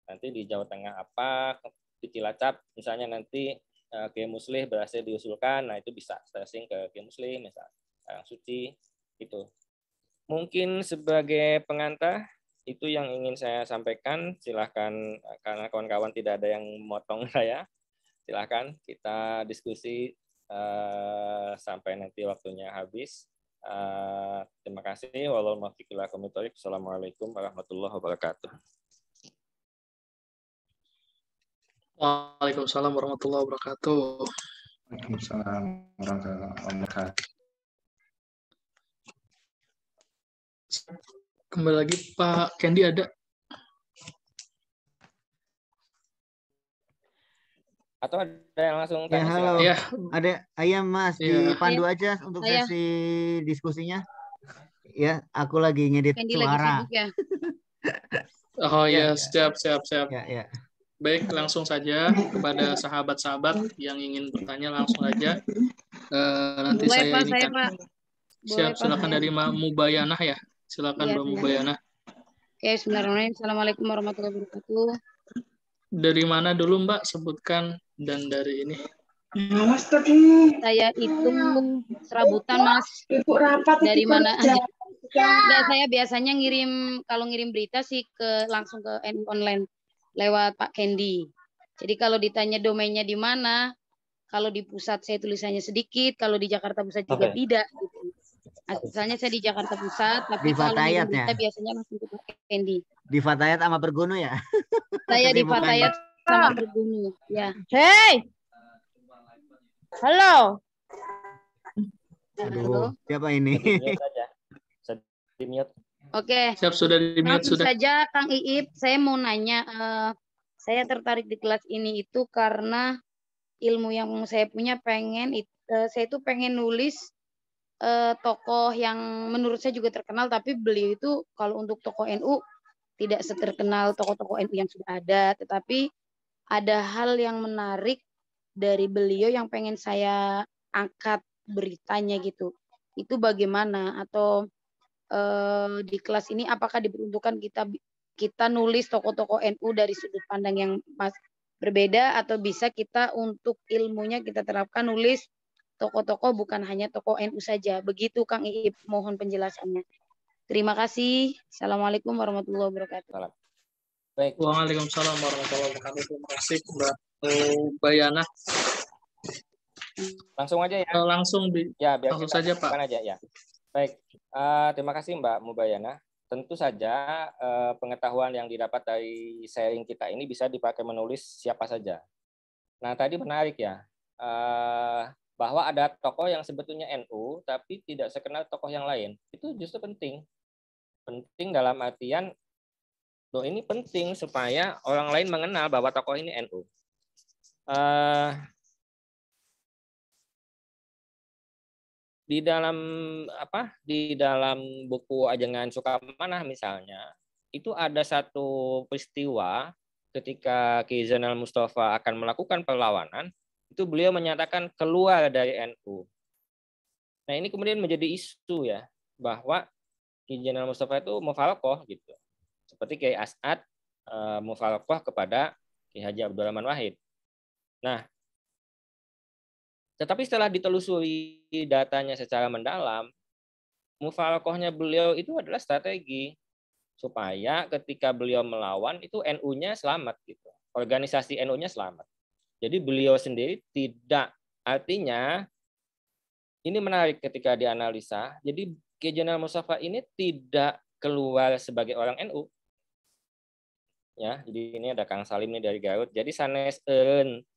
S2: Nanti di Jawa Tengah apa, di Cilacap misalnya nanti Kiai Muslih berhasil diusulkan, nah itu bisa stressing ke Kiai Muslih, misalnya Karang Suci, itu. Mungkin sebagai pengantar, itu yang ingin saya sampaikan. Silahkan, karena kawan-kawan tidak ada yang motong saya, silahkan kita diskusi sampai nanti waktunya habis. Terima kasih. Wassalamualaikum warahmatullahi wabarakatuh.
S5: Waalaikumsalam warahmatullahi wabarakatuh.
S6: Waalaikumsalam warahmatullahi wabarakatuh.
S5: Kembali lagi Pak Kendi ada?
S2: Atau ada yang langsung
S1: Ya,
S2: tanya?
S1: halo.
S5: Ya.
S1: Ada ayam Mas,
S5: Ya.
S1: dipandu aja untuk
S7: Saya.
S1: sesi diskusinya. Ya, aku lagi ngedit
S7: Kendi lagi
S1: suara.
S7: sibuk ya.
S5: Oh
S1: Ya.
S5: ya, siap.
S1: Ya.
S5: Baik, langsung saja kepada sahabat-sahabat yang ingin bertanya langsung aja. Nanti
S7: Boleh
S5: saya
S7: Pak,
S5: ini
S7: saya
S5: kan.
S7: Pak.
S5: Siap,
S7: Boleh, Pak,
S5: silakan
S7: saya.
S5: dari Mbak Mubayanah ya. Silakan
S7: Iya,
S5: Mbak Mubayanah.
S7: Oke, bismillahirrahmanirrahim. Assalamualaikum warahmatullahi wabarakatuh.
S5: Dari mana dulu Mbak sebutkan dan dari ini.
S7: Saya itu serabutan Mas. Dari mana aja? Nggak, saya biasanya kalau ngirim berita sih langsung ke NU Online lewat Pak Kendi. Jadi kalau ditanya domainnya di mana, kalau di pusat saya tulisannya sedikit, kalau di Jakarta Pusat juga tidak. Gitu. Asalnya saya di Jakarta Pusat, tapi
S1: Di
S7: kalau
S1: Fatayat
S7: ngirim berita
S1: ya?
S7: biasanya langsung ke Pak Kendi.
S1: Di Fatayat sama Bergunu ya?
S7: Saya di
S1: Kesibukannya.
S7: Fatayat sama Bergunu. Ya.
S3: Hei, halo.
S1: Aduh, siapa ini?
S2: Di-mute saja. Di-mute.
S7: Oke.
S5: Siap, sudah di-mute
S7: Langsung
S5: sudah.
S7: saja Kang Iip, saya mau nanya, saya tertarik di kelas ini itu karena ilmu yang saya punya saya itu pengen nulis tokoh yang menurut saya juga terkenal, tapi beliau itu kalau untuk tokoh NU tidak seterkenal tokoh-tokoh NU yang sudah ada, tetapi ada hal yang menarik dari beliau yang pengen saya angkat beritanya gitu. Itu bagaimana? Atau di kelas ini apakah diperuntukkan kita nulis tokoh-tokoh NU dari sudut pandang yang berbeda, atau bisa kita untuk ilmunya kita terapkan nulis tokoh-tokoh bukan hanya tokoh NU saja. Begitu Kang Iip, mohon penjelasannya. Terima kasih. Assalamualaikum warahmatullahi wabarakatuh.
S2: Baik.
S5: Waalaikumsalam warahmatullahi wabarakatuh. Terima kasih Mbak Mubayanah.
S2: Langsung aja ya.
S5: Langsung
S2: Ya, biar
S5: langsung
S2: kita
S5: saja Pak.
S2: bukan aja ya. Baik. Terima kasih Mbak Mubayana. Tentu saja pengetahuan yang didapat dari sharing kita ini bisa dipakai menulis siapa saja. Nah, tadi menarik ya, bahwa ada tokoh yang sebetulnya NU, tapi tidak sekenal tokoh yang lain. Itu justru penting. Penting dalam artian, ini penting supaya orang lain mengenal bahwa tokoh ini NU. Di dalam buku Ajengan Sukamanah misalnya, itu ada satu peristiwa ketika Ki Zainal Mustafa akan melakukan perlawanan, itu beliau menyatakan keluar dari NU. Nah, ini kemudian menjadi isu ya, bahwa Ki Zainal Mustafa itu mufalqoh gitu. Seperti Kiai As'ad mufalqoh kepada Ki Haji Abdul Rahman Wahid. Nah, tetapi setelah ditelusuri datanya secara mendalam, mufalqohnya beliau itu adalah strategi supaya ketika beliau melawan itu NU-nya selamat gitu. Organisasi NU-nya selamat. Jadi beliau sendiri tidak, artinya ini menarik ketika dianalisa. Jadi Ki Zainal Mustafa ini tidak keluar sebagai orang NU. Ya, jadi ini ada Kang Salim nih dari Garut. Jadi sanes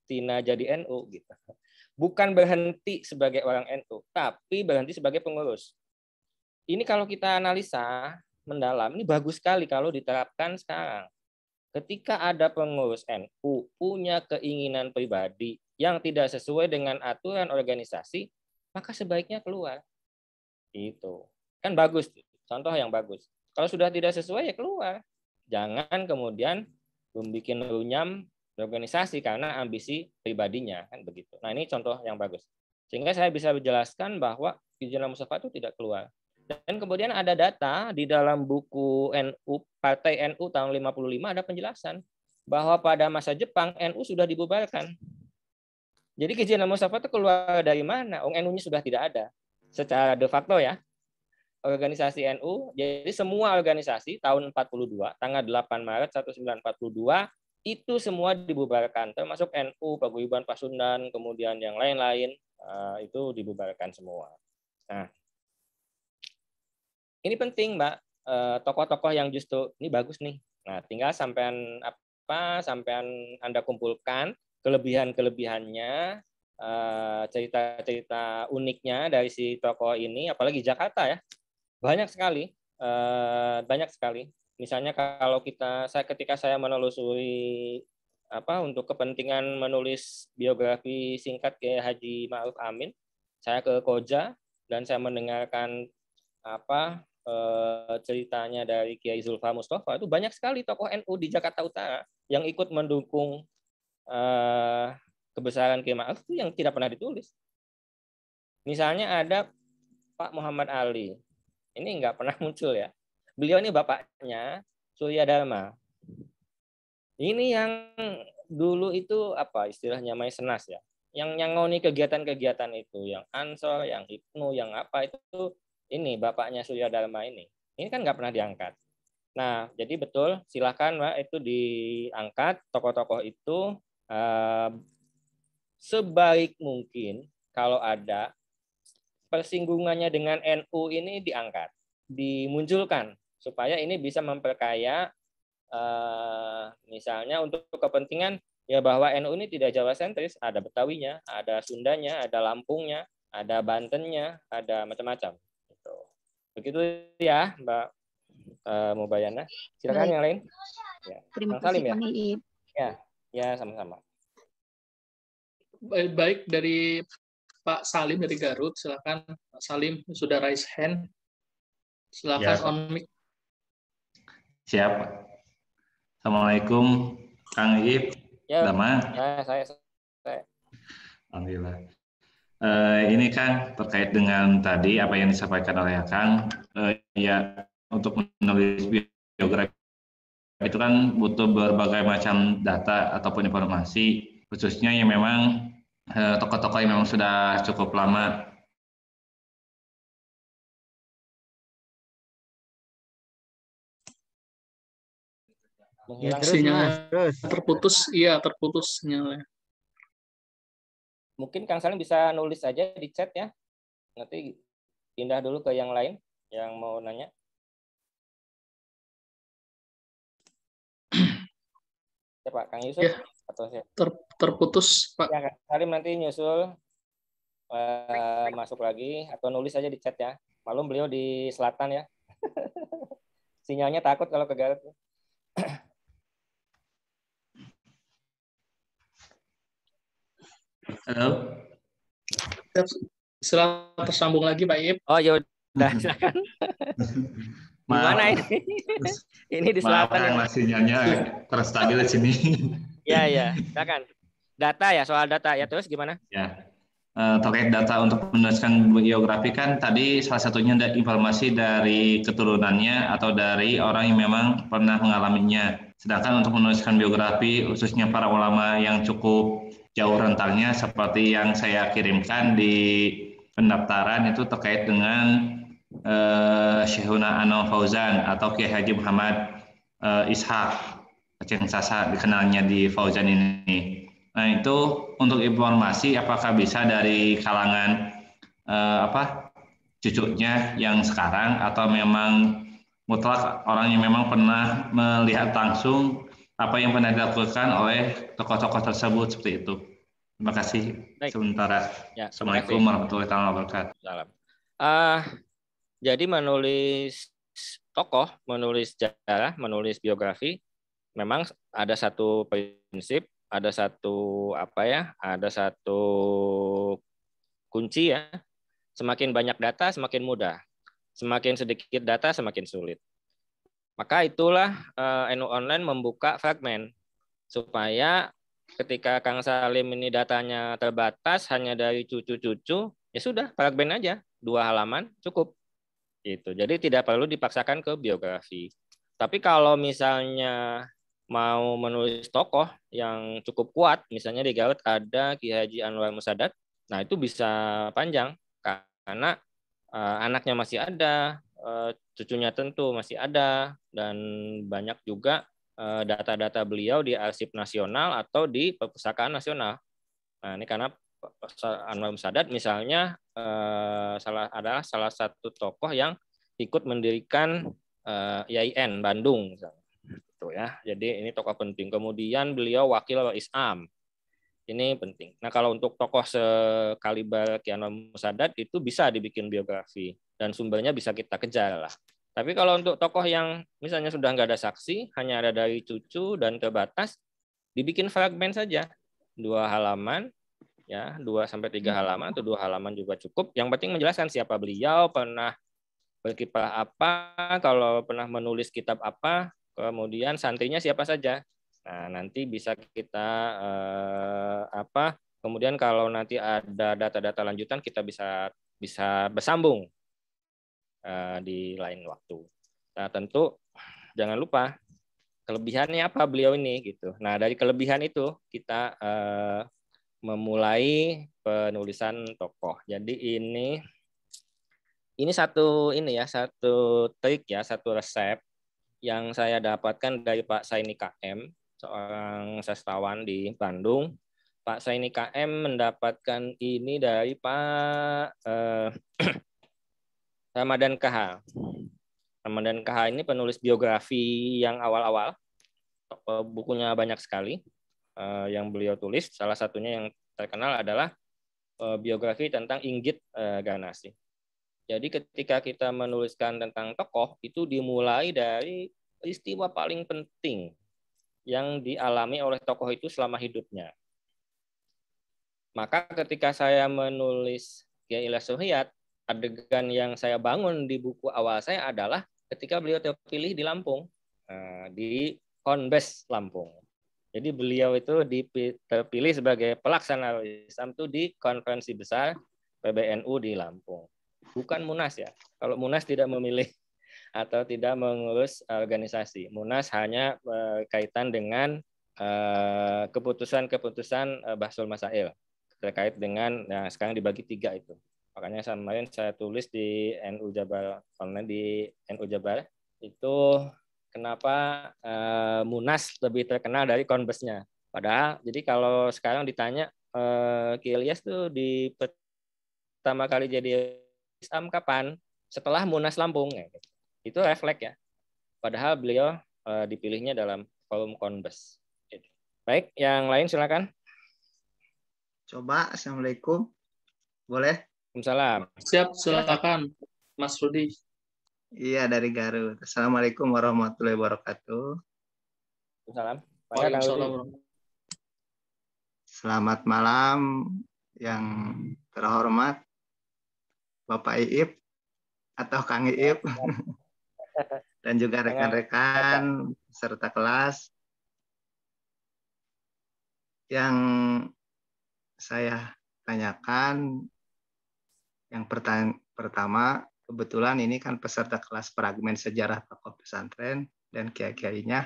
S2: tina jadi NU gitu. Bukan berhenti sebagai orang NU, tapi berhenti sebagai pengurus. Ini kalau kita analisa mendalam, ini bagus sekali kalau diterapkan sekarang. ketika ada pengurus NU punya keinginan pribadi yang tidak sesuai dengan aturan organisasi, maka sebaiknya keluar. Itu kan bagus, contoh yang bagus. Kalau sudah tidak sesuai ya keluar. Jangan kemudian membuat runyam organisasi karena ambisi pribadinya, kan begitu. Nah, ini contoh yang bagus. Sehingga saya bisa menjelaskan bahwa Ijazah Mustafa itu tidak keluar. Dan kemudian ada data di dalam buku NU, Partai NU tahun 55 ada penjelasan bahwa pada masa Jepang NU sudah dibubarkan. Jadi Ijazah Mustafa itu keluar dari mana? NU-nya sudah tidak ada. Secara de facto ya. Organisasi NU, jadi semua organisasi tahun 42, tanggal 8 Maret 1942 itu semua dibubarkan, termasuk NU, Paguyuban Pasundan, kemudian yang lain-lain itu dibubarkan semua. Nah, ini penting, Mbak, tokoh-tokoh yang justru ini bagus nih. Nah, tinggal sampean Anda kumpulkan kelebihan-kelebihannya, cerita-cerita uniknya dari si tokoh ini, apalagi Jakarta ya, banyak sekali. Misalnya kalau ketika saya menelusuri untuk kepentingan menulis biografi singkat Kiai Haji Ma'ruf Amin, saya ke Koja dan saya mendengarkan ceritanya dari Kiai Zulfa Mustafa, itu banyak sekali tokoh NU di Jakarta Utara yang ikut mendukung kebesaran Kiai Ma'ruf itu yang tidak pernah ditulis. Misalnya ada Pak Muhammad Ali, ini nggak pernah muncul ya. Beliau ini bapaknya Surya Dharma. Ini yang dulu itu istilahnya maisenas ya. Yang ngoni kegiatan-kegiatan itu, yang Ansor, yang Hipnu, yang itu ini bapaknya Surya Dharma ini. Ini kan nggak pernah diangkat. Nah, jadi betul, silakan Mbak itu diangkat tokoh-tokoh itu sebaik mungkin kalau ada persinggungannya dengan NU ini diangkat, dimunculkan supaya ini bisa memperkaya misalnya untuk kepentingan ya bahwa NU ini tidak Jawa sentris, ada Betawinya, ada Sundanya, ada Lampungnya, ada Bantennya, ada macam-macam. Begitu ya, Mbak Mubayana. Silakan yang lain. Ya.
S7: Terima
S2: Salim
S7: kasih,
S2: ya.
S7: Pak Iip.
S2: Ya, sama-sama.
S5: Baik, dari Pak Salim dari Garut, silakan. Pak Salim sudah raise hand. Silakan
S4: Ya,
S5: on mic.
S4: Siap. Assalamualaikum, Kang Iip.
S2: Ya,
S4: Dama.
S2: ya saya.
S4: Alhamdulillah. Ini Kang terkait dengan tadi apa yang disampaikan oleh Kang, ya untuk menulis biografi itu kan butuh berbagai macam data ataupun informasi, khususnya yang memang tokoh-tokoh yang memang sudah cukup lama.
S1: Ya, terus Mas, terus.
S5: Terputus sinyalnya.
S2: Mungkin Kang Salim bisa nulis aja di chat ya. Nanti pindah dulu ke yang lain yang mau nanya. Ya Pak, Kang Yusuf
S5: Ya,
S2: atau siapa?
S5: Terputus Pak.
S2: Ya, Kang Salim nanti nyusul masuk lagi atau nulis aja di chat ya. Malum beliau di selatan ya. Sinyalnya takut kalau ke Garut.
S4: Halo.
S5: Silakan tersambung lagi Pak Iip.
S2: Oh ya udah, silakan. Gimana ini? Ini di selatan ya.
S4: Sinyalnya terus stabil di sini.
S2: Ya, silakan. Data ya, soal data ya, terus gimana?
S4: Ya. Terkait data untuk menuliskan biografi kan tadi salah satunya ada informasi dari keturunannya atau dari orang yang memang pernah mengalaminya. Sedangkan untuk menuliskan biografi khususnya para ulama yang cukup jauh rentangnya seperti yang saya kirimkan di pendaftaran itu terkait dengan Syekhuna Anwar Fauzan atau Kiai Haji Muhammad Ishaq Aceh Sasa dikenalnya di Fauzan ini. Nah itu untuk informasi apakah bisa dari kalangan cucunya yang sekarang atau memang mutlak orang yang memang pernah melihat langsung apa yang pernah dilakukan oleh tokoh-tokoh tersebut seperti itu. Terima kasih.
S2: Baik.
S4: Sementara.
S2: Ya,
S4: Assalamualaikum warahmatullahi wabarakatuh.
S2: Salam. Jadi menulis tokoh, menulis sejarah, menulis biografi memang ada satu prinsip, ada satu kunci ya. Semakin banyak data semakin mudah. Semakin sedikit data semakin sulit. Maka itulah NU Online membuka fragmen supaya ketika Kang Salim ini datanya terbatas hanya dari cucu-cucu, ya sudah fragmen aja, 2 halaman cukup. Gitu. Jadi tidak perlu dipaksakan ke biografi. Tapi kalau misalnya mau menulis tokoh yang cukup kuat, misalnya di Garut ada Ki Haji Anwar Musadat, nah itu bisa panjang karena anaknya masih ada, cucunya tentu masih ada, dan banyak juga data-data beliau di Arsip Nasional atau di Perpustakaan Nasional. Nah ini karena Anwar Musadat misalnya adalah salah satu tokoh yang ikut mendirikan IAIN Bandung misalnya. Gitu ya. Jadi ini tokoh penting. Kemudian beliau wakil Rais Am. Ini penting. Nah, kalau untuk tokoh sekaliber Ki Anwar Musadat itu bisa dibikin biografi dan sumbernya bisa kita kejar lah. Tapi kalau untuk tokoh yang misalnya sudah nggak ada saksi, hanya ada dari cucu dan terbatas, dibikin fragmen saja. 2 halaman, ya 2-3 halaman atau 2 halaman juga cukup. Yang penting menjelaskan siapa beliau, pernah berkiprah apa, kalau pernah menulis kitab apa, kemudian santrinya siapa saja. Nah, nanti bisa kita kemudian kalau nanti ada data-data lanjutan kita bisa bersambung di lain waktu. Nah, tentu jangan lupa kelebihannya apa beliau ini gitu. Nah, dari kelebihan itu kita memulai penulisan tokoh. Jadi ini satu trik ya, satu resep yang saya dapatkan dari Pak Saini KM, seorang sastrawan di Bandung. Pak Saini KM mendapatkan ini dari Pak Ramadan KH. Ramadan KH ini penulis biografi yang awal-awal. Bukunya banyak sekali yang beliau tulis. Salah satunya yang terkenal adalah biografi tentang Inggit Garnasi. Jadi ketika kita menuliskan tentang tokoh, itu dimulai dari peristiwa paling penting yang dialami oleh tokoh itu selama hidupnya. Maka ketika saya menulis Kiai Ilyas Suhiyat, adegan yang saya bangun di buku awal saya adalah ketika beliau terpilih di Lampung, di Konbes Lampung. Jadi beliau itu terpilih sebagai pelaksana Islam itu di konferensi besar PBNU di Lampung. Bukan Munas ya. Kalau Munas tidak memilih atau tidak mengurus organisasi. Munas hanya kaitan dengan keputusan-keputusan Bahsul Masail terkait dengan yang sekarang dibagi 3 itu. Makanya kemarin saya tulis di NU Jabar online di NU Jabar itu kenapa Munas lebih terkenal dari Konbesnya. Padahal jadi kalau sekarang ditanya Ki Ilyas tuh di pertama kali jadi Islam kapan? Setelah Munas Lampung. Itu refleks ya. Padahal beliau dipilihnya dalam forum Konbes. Baik, yang lain silakan.
S8: Coba, Assalamualaikum. Boleh?
S2: Waalaikumsalam.
S5: Siap, silakan Mas Rudi.
S8: Iya, dari Garut. Assalamualaikum warahmatullahi wabarakatuh.
S2: Waalaikumsalam.
S5: Waalaikumsalam.
S8: Selamat malam yang terhormat Bapak Iip atau Kang Iip dan juga rekan-rekan serta kelas. Yang saya tanyakan yang pertama, kebetulan ini kan peserta kelas fragmen sejarah tokoh pesantren dan kiai-kiainya.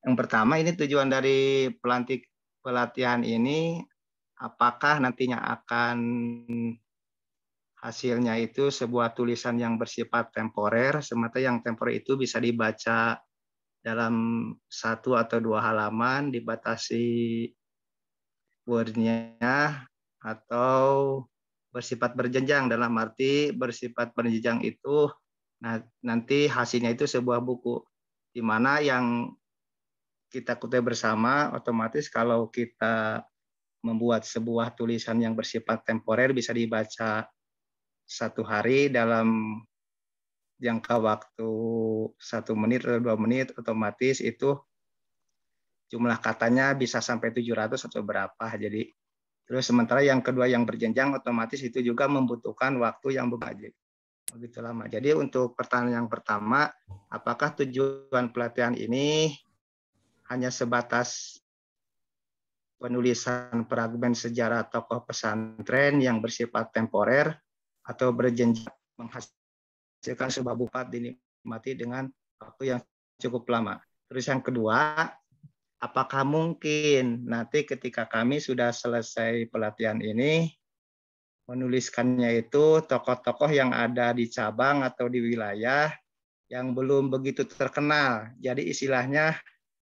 S8: Yang pertama, ini tujuan dari pelatihan ini, apakah nantinya akan hasilnya itu sebuah tulisan yang bersifat temporer, semata yang temporer itu bisa dibaca dalam 1 atau 2 halaman, dibatasi wordnya, atau bersifat berjenjang, dalam arti bersifat berjenjang itu nanti hasilnya itu sebuah buku, di mana yang kita kutip bersama, otomatis kalau kita membuat sebuah tulisan yang bersifat temporer bisa dibaca 1 hari dalam jangka waktu 1 menit atau 2 menit, otomatis itu jumlah katanya bisa sampai 700 atau berapa. Jadi terus sementara yang kedua yang berjenjang otomatis itu juga membutuhkan waktu yang begitu lama. Jadi untuk pertanyaan yang pertama, apakah tujuan pelatihan ini hanya sebatas penulisan fragmen sejarah tokoh pesantren yang bersifat temporer atau berjenjang menghasilkan sebuah buku dinikmati dengan waktu yang cukup lama. Terus yang kedua, apakah mungkin nanti ketika kami sudah selesai pelatihan ini, menuliskannya itu tokoh-tokoh yang ada di cabang atau di wilayah yang belum begitu terkenal. Jadi istilahnya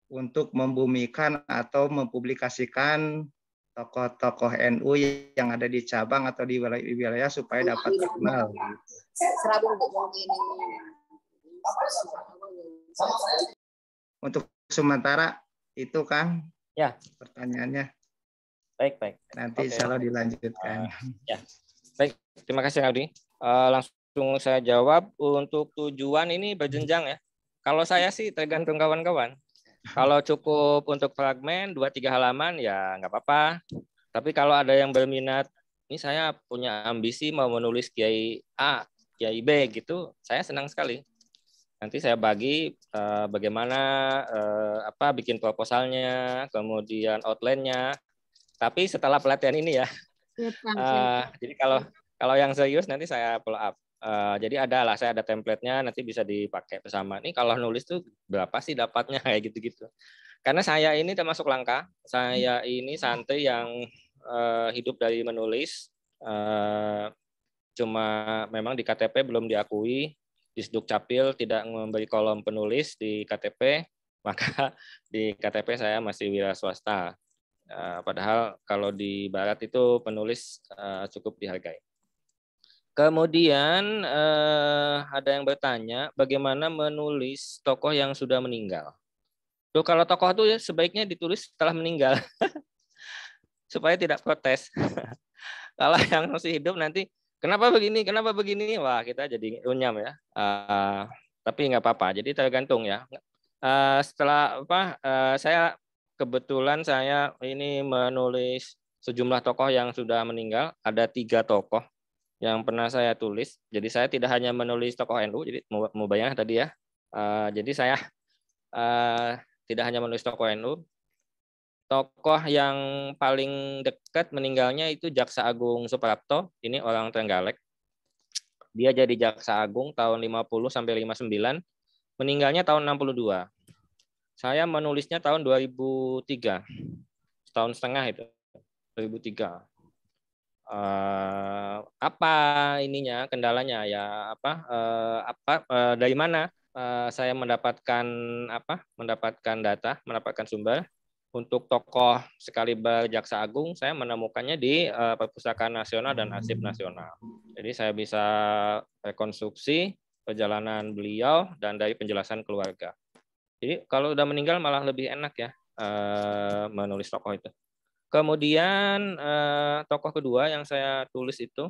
S8: untuk membumikan atau mempublikasikan tokoh-tokoh NU yang ada di cabang atau di wilayah supaya dapat terkenal. Untuk sementara itu kan
S2: ya
S8: pertanyaannya.
S2: Baik.
S8: Nanti insya Allah dilanjutkan.
S2: Ya, baik. Terima kasih, Audi. Langsung saya jawab. Untuk tujuan ini berjenjang ya. Kalau saya sih tergantung kawan-kawan. Kalau cukup untuk fragmen 2-3 halaman ya nggak apa-apa. Tapi kalau ada yang berminat, ini saya punya ambisi mau menulis Kiai A, Kiai B gitu, saya senang sekali. Nanti saya bagi bagaimana bikin proposalnya, kemudian outline-nya. Tapi setelah pelatihan ini ya. Jadi kalau yang serius nanti saya follow up. Jadi saya ada template-nya, nanti bisa dipakai bersama. Nih kalau nulis tuh berapa sih dapatnya kayak gitu-gitu. Karena saya ini termasuk langka. Saya ini santri yang hidup dari menulis. Cuma memang di KTP belum diakui. Di Dukcapil tidak memberi kolom penulis di KTP, maka di KTP saya masih wira swasta. Padahal kalau di Barat itu penulis cukup dihargai. Kemudian ada yang bertanya bagaimana menulis tokoh yang sudah meninggal. Tuh, kalau tokoh itu ya sebaiknya ditulis setelah meninggal supaya tidak protes. Kalau yang masih hidup nanti kenapa begini, wah kita jadi runyam ya. Tapi nggak apa-apa. Jadi tergantung ya. Setelah saya kebetulan saya ini menulis sejumlah tokoh yang sudah meninggal. Ada 3 tokoh yang pernah saya tulis. Jadi saya tidak hanya menulis tokoh NU, jadi mau bayang tadi ya. Jadi saya tidak hanya menulis tokoh NU. Tokoh yang paling dekat meninggalnya itu Jaksa Agung Suprapto. Ini orang Trenggalek. Dia jadi Jaksa Agung tahun 50 sampai 59. Meninggalnya tahun 62. Saya menulisnya tahun 2003, setahun setengah itu, 2003. Apa ininya, kendalanya ya dari mana saya mendapatkan data, mendapatkan sumber untuk tokoh sekaliber Jaksa Agung, saya menemukannya di Perpustakaan Nasional dan Arsip Nasional. Jadi saya bisa rekonstruksi perjalanan beliau dan dari penjelasan keluarga. Jadi kalau udah meninggal malah lebih enak ya menulis tokoh itu. Kemudian tokoh kedua yang saya tulis itu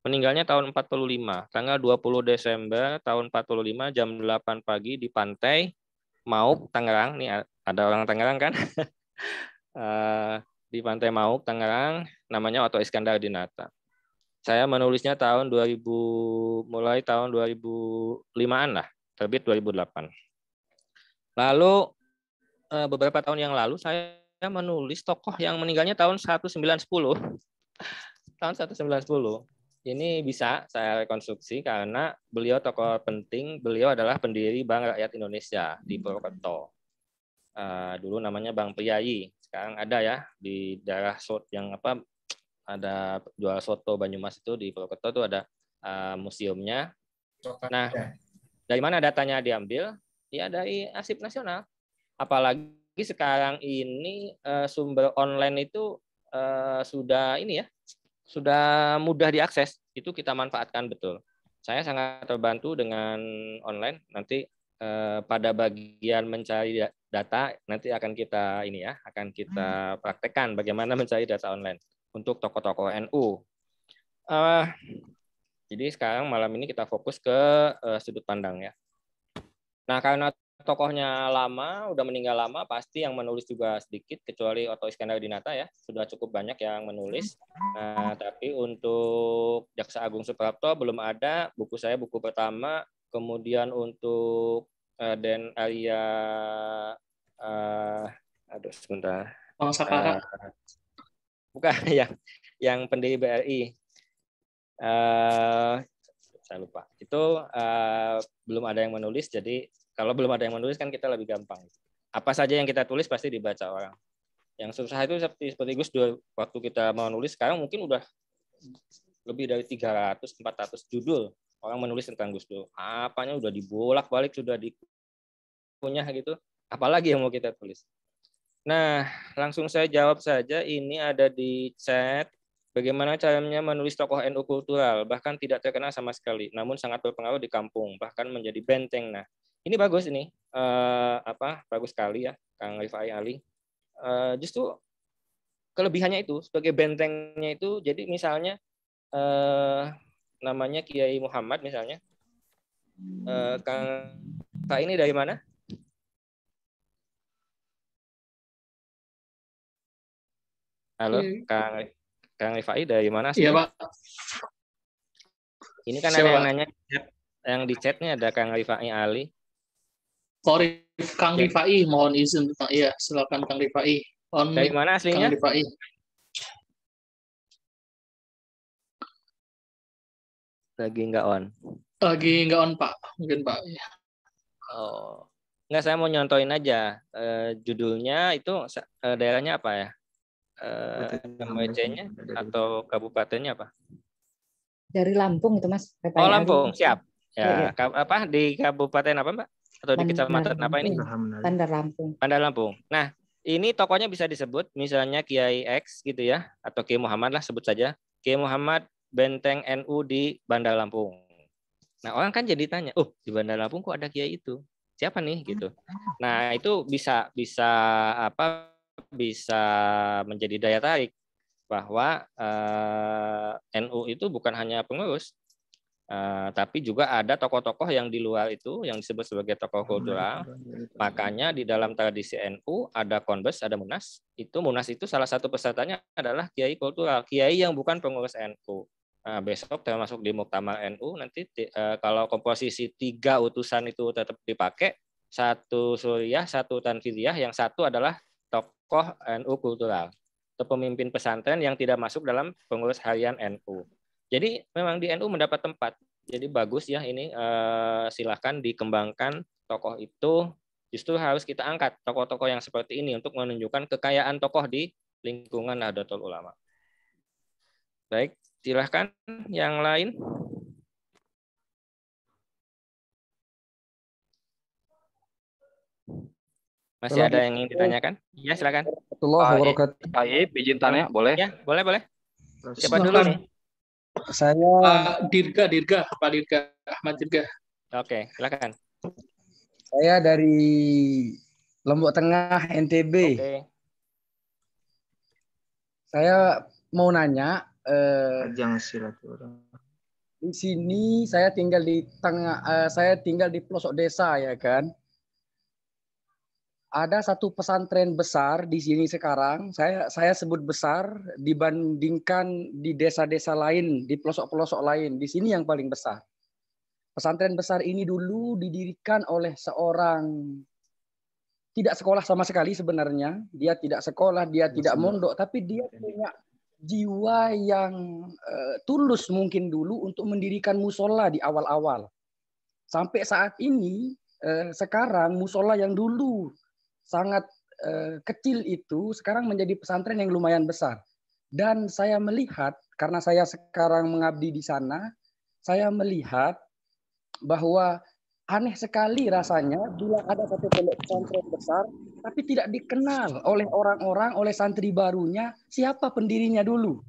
S2: meninggalnya tahun 45, tanggal 20 Desember tahun 45 jam 8 pagi di Pantai Mauk, Tangerang. Nih ada orang Tangerang kan? Di Pantai Mauk, Tangerang, namanya Otto Iskandar Dinata. Saya menulisnya mulai tahun 2005-an lah, terbit 2008. Lalu beberapa tahun yang lalu saya menulis tokoh yang meninggalnya tahun 1910. Tahun 1910. Ini bisa saya rekonstruksi karena beliau tokoh penting, beliau adalah pendiri Bank Rakyat Indonesia di Purwokerto. Dulu namanya Bank Priayi, sekarang ada ya di daerah yang ada jual soto Banyumas itu di Purwokerto itu ada museumnya. Nah, dari mana datanya diambil? Ya dari Arsip Nasional. Apalagi sekarang ini sumber online itu sudah mudah diakses. Itu kita manfaatkan betul. Saya sangat terbantu dengan online. Nanti pada bagian mencari data nanti akan kita praktekkan bagaimana mencari data online untuk tokoh-tokoh NU. Jadi sekarang malam ini kita fokus ke sudut pandang ya. Nah, karena tokohnya lama, udah meninggal lama, pasti yang menulis juga sedikit, kecuali Otto Iskandar-Dinata ya, sudah cukup banyak yang menulis. Nah, tapi untuk Jaksa Agung Suprapto belum ada, buku saya buku pertama, kemudian untuk Den Arya, aduh sebentar,
S5: Bang Sakara.
S2: bukan yang pendiri BRI, saya lupa. Itu belum ada yang menulis, jadi kalau belum ada yang menulis kan kita lebih gampang. Apa saja yang kita tulis pasti dibaca orang. Yang susah itu seperti Gus Dur, waktu kita mau nulis sekarang mungkin udah lebih dari 300-400 judul orang menulis tentang Gus Dur. Apanya udah dibolak-balik, sudah dikunyah gitu. Apalagi yang mau kita tulis. Nah, langsung saya jawab saja. Ini ada di chat. Bagaimana caranya menulis tokoh NU kultural, bahkan tidak terkenal sama sekali, namun sangat berpengaruh di kampung, bahkan menjadi benteng. Nah, ini bagus ini, bagus sekali ya, Kang Rifai Ali. Justru kelebihannya itu sebagai bentengnya itu, jadi misalnya namanya Kiai Muhammad misalnya, Kang Pak ini dari mana? Halo, Kang Rifai dari mana?
S5: Iya, Pak.
S2: Ini kan ada yang nanya, yang di chatnya ada Kang Rifai Ali.
S5: Kang Rifai, mohon izin. Iya, silakan Kang Rifai.
S2: Dari mana aslinya?
S5: Kang Rifai.
S2: Lagi nggak on.
S5: Lagi nggak on, Pak. Mungkin, Pak. Ya.
S2: Oh, nggak, saya mau nyontoin aja. Judulnya itu daerahnya apa ya? MWC-nya atau kabupatennya apa?
S9: Dari Lampung itu, Mas.
S2: Oh, Lampung, siap. Ya, apa di kabupaten apa, Mbak? Atau di kecamatan apa ini?
S9: Bandar Lampung.
S2: Bandar Lampung. Nah, ini tokohnya bisa disebut misalnya Kiai X gitu ya, atau Kiai Muhammad lah, sebut saja. Kiai Muhammad Benteng NU di Bandar Lampung. Nah, orang kan jadi tanya, di Bandar Lampung kok ada Kiai itu? Siapa nih gitu. Nah, itu bisa menjadi daya tarik bahwa NU itu bukan hanya pengurus, tapi juga ada tokoh-tokoh yang di luar itu yang disebut sebagai tokoh kultural. Makanya di dalam tradisi NU ada Konbes, ada Munas. Munas itu salah satu pesertanya adalah kiai kultural, kiai yang bukan pengurus NU. Nah, besok termasuk di Muktamar NU nanti kalau komposisi 3 utusan itu tetap dipakai, 1 Suriah, 1 Tanfidiyah, yang 1 adalah tokoh NU kultural atau pemimpin pesantren yang tidak masuk dalam pengurus harian NU. Jadi memang di NU mendapat tempat. Jadi bagus ya ini, silahkan dikembangkan tokoh itu. Justru harus kita angkat tokoh-tokoh yang seperti ini untuk menunjukkan kekayaan tokoh di lingkungan Nahdlatul Ulama. Baik, silahkan yang lain. Masih ada yang ingin ditanyakan? Ya, silakan.
S10: Baik, izin tanya, boleh?
S2: Ya, boleh. Siapa dulu nih?
S5: Saya Dirga, Pak Dirga, Ahmad Dirga.
S2: Oke, silakan.
S11: Saya dari Lombok Tengah, NTB.
S2: Oke.
S11: Saya mau nanya,
S8: silaturahmi.
S11: Di sini saya tinggal di saya tinggal di pelosok desa ya kan. Ada satu pesantren besar di sini sekarang, saya sebut besar dibandingkan di desa-desa lain, di pelosok-pelosok lain. Di sini yang paling besar. Pesantren besar ini dulu didirikan oleh seorang tidak sekolah sama sekali sebenarnya. Dia tidak sekolah, dia tidak mondok, tapi dia punya jiwa yang tulus mungkin dulu untuk mendirikan musola di awal-awal. Sampai saat ini, sekarang musola yang dulu sangat kecil itu sekarang menjadi pesantren yang lumayan besar. Dan saya melihat, karena saya sekarang mengabdi di sana, saya melihat bahwa aneh sekali rasanya bila ada satu pondok pesantren besar, tapi tidak dikenal oleh orang-orang, oleh santri barunya, siapa pendirinya dulu.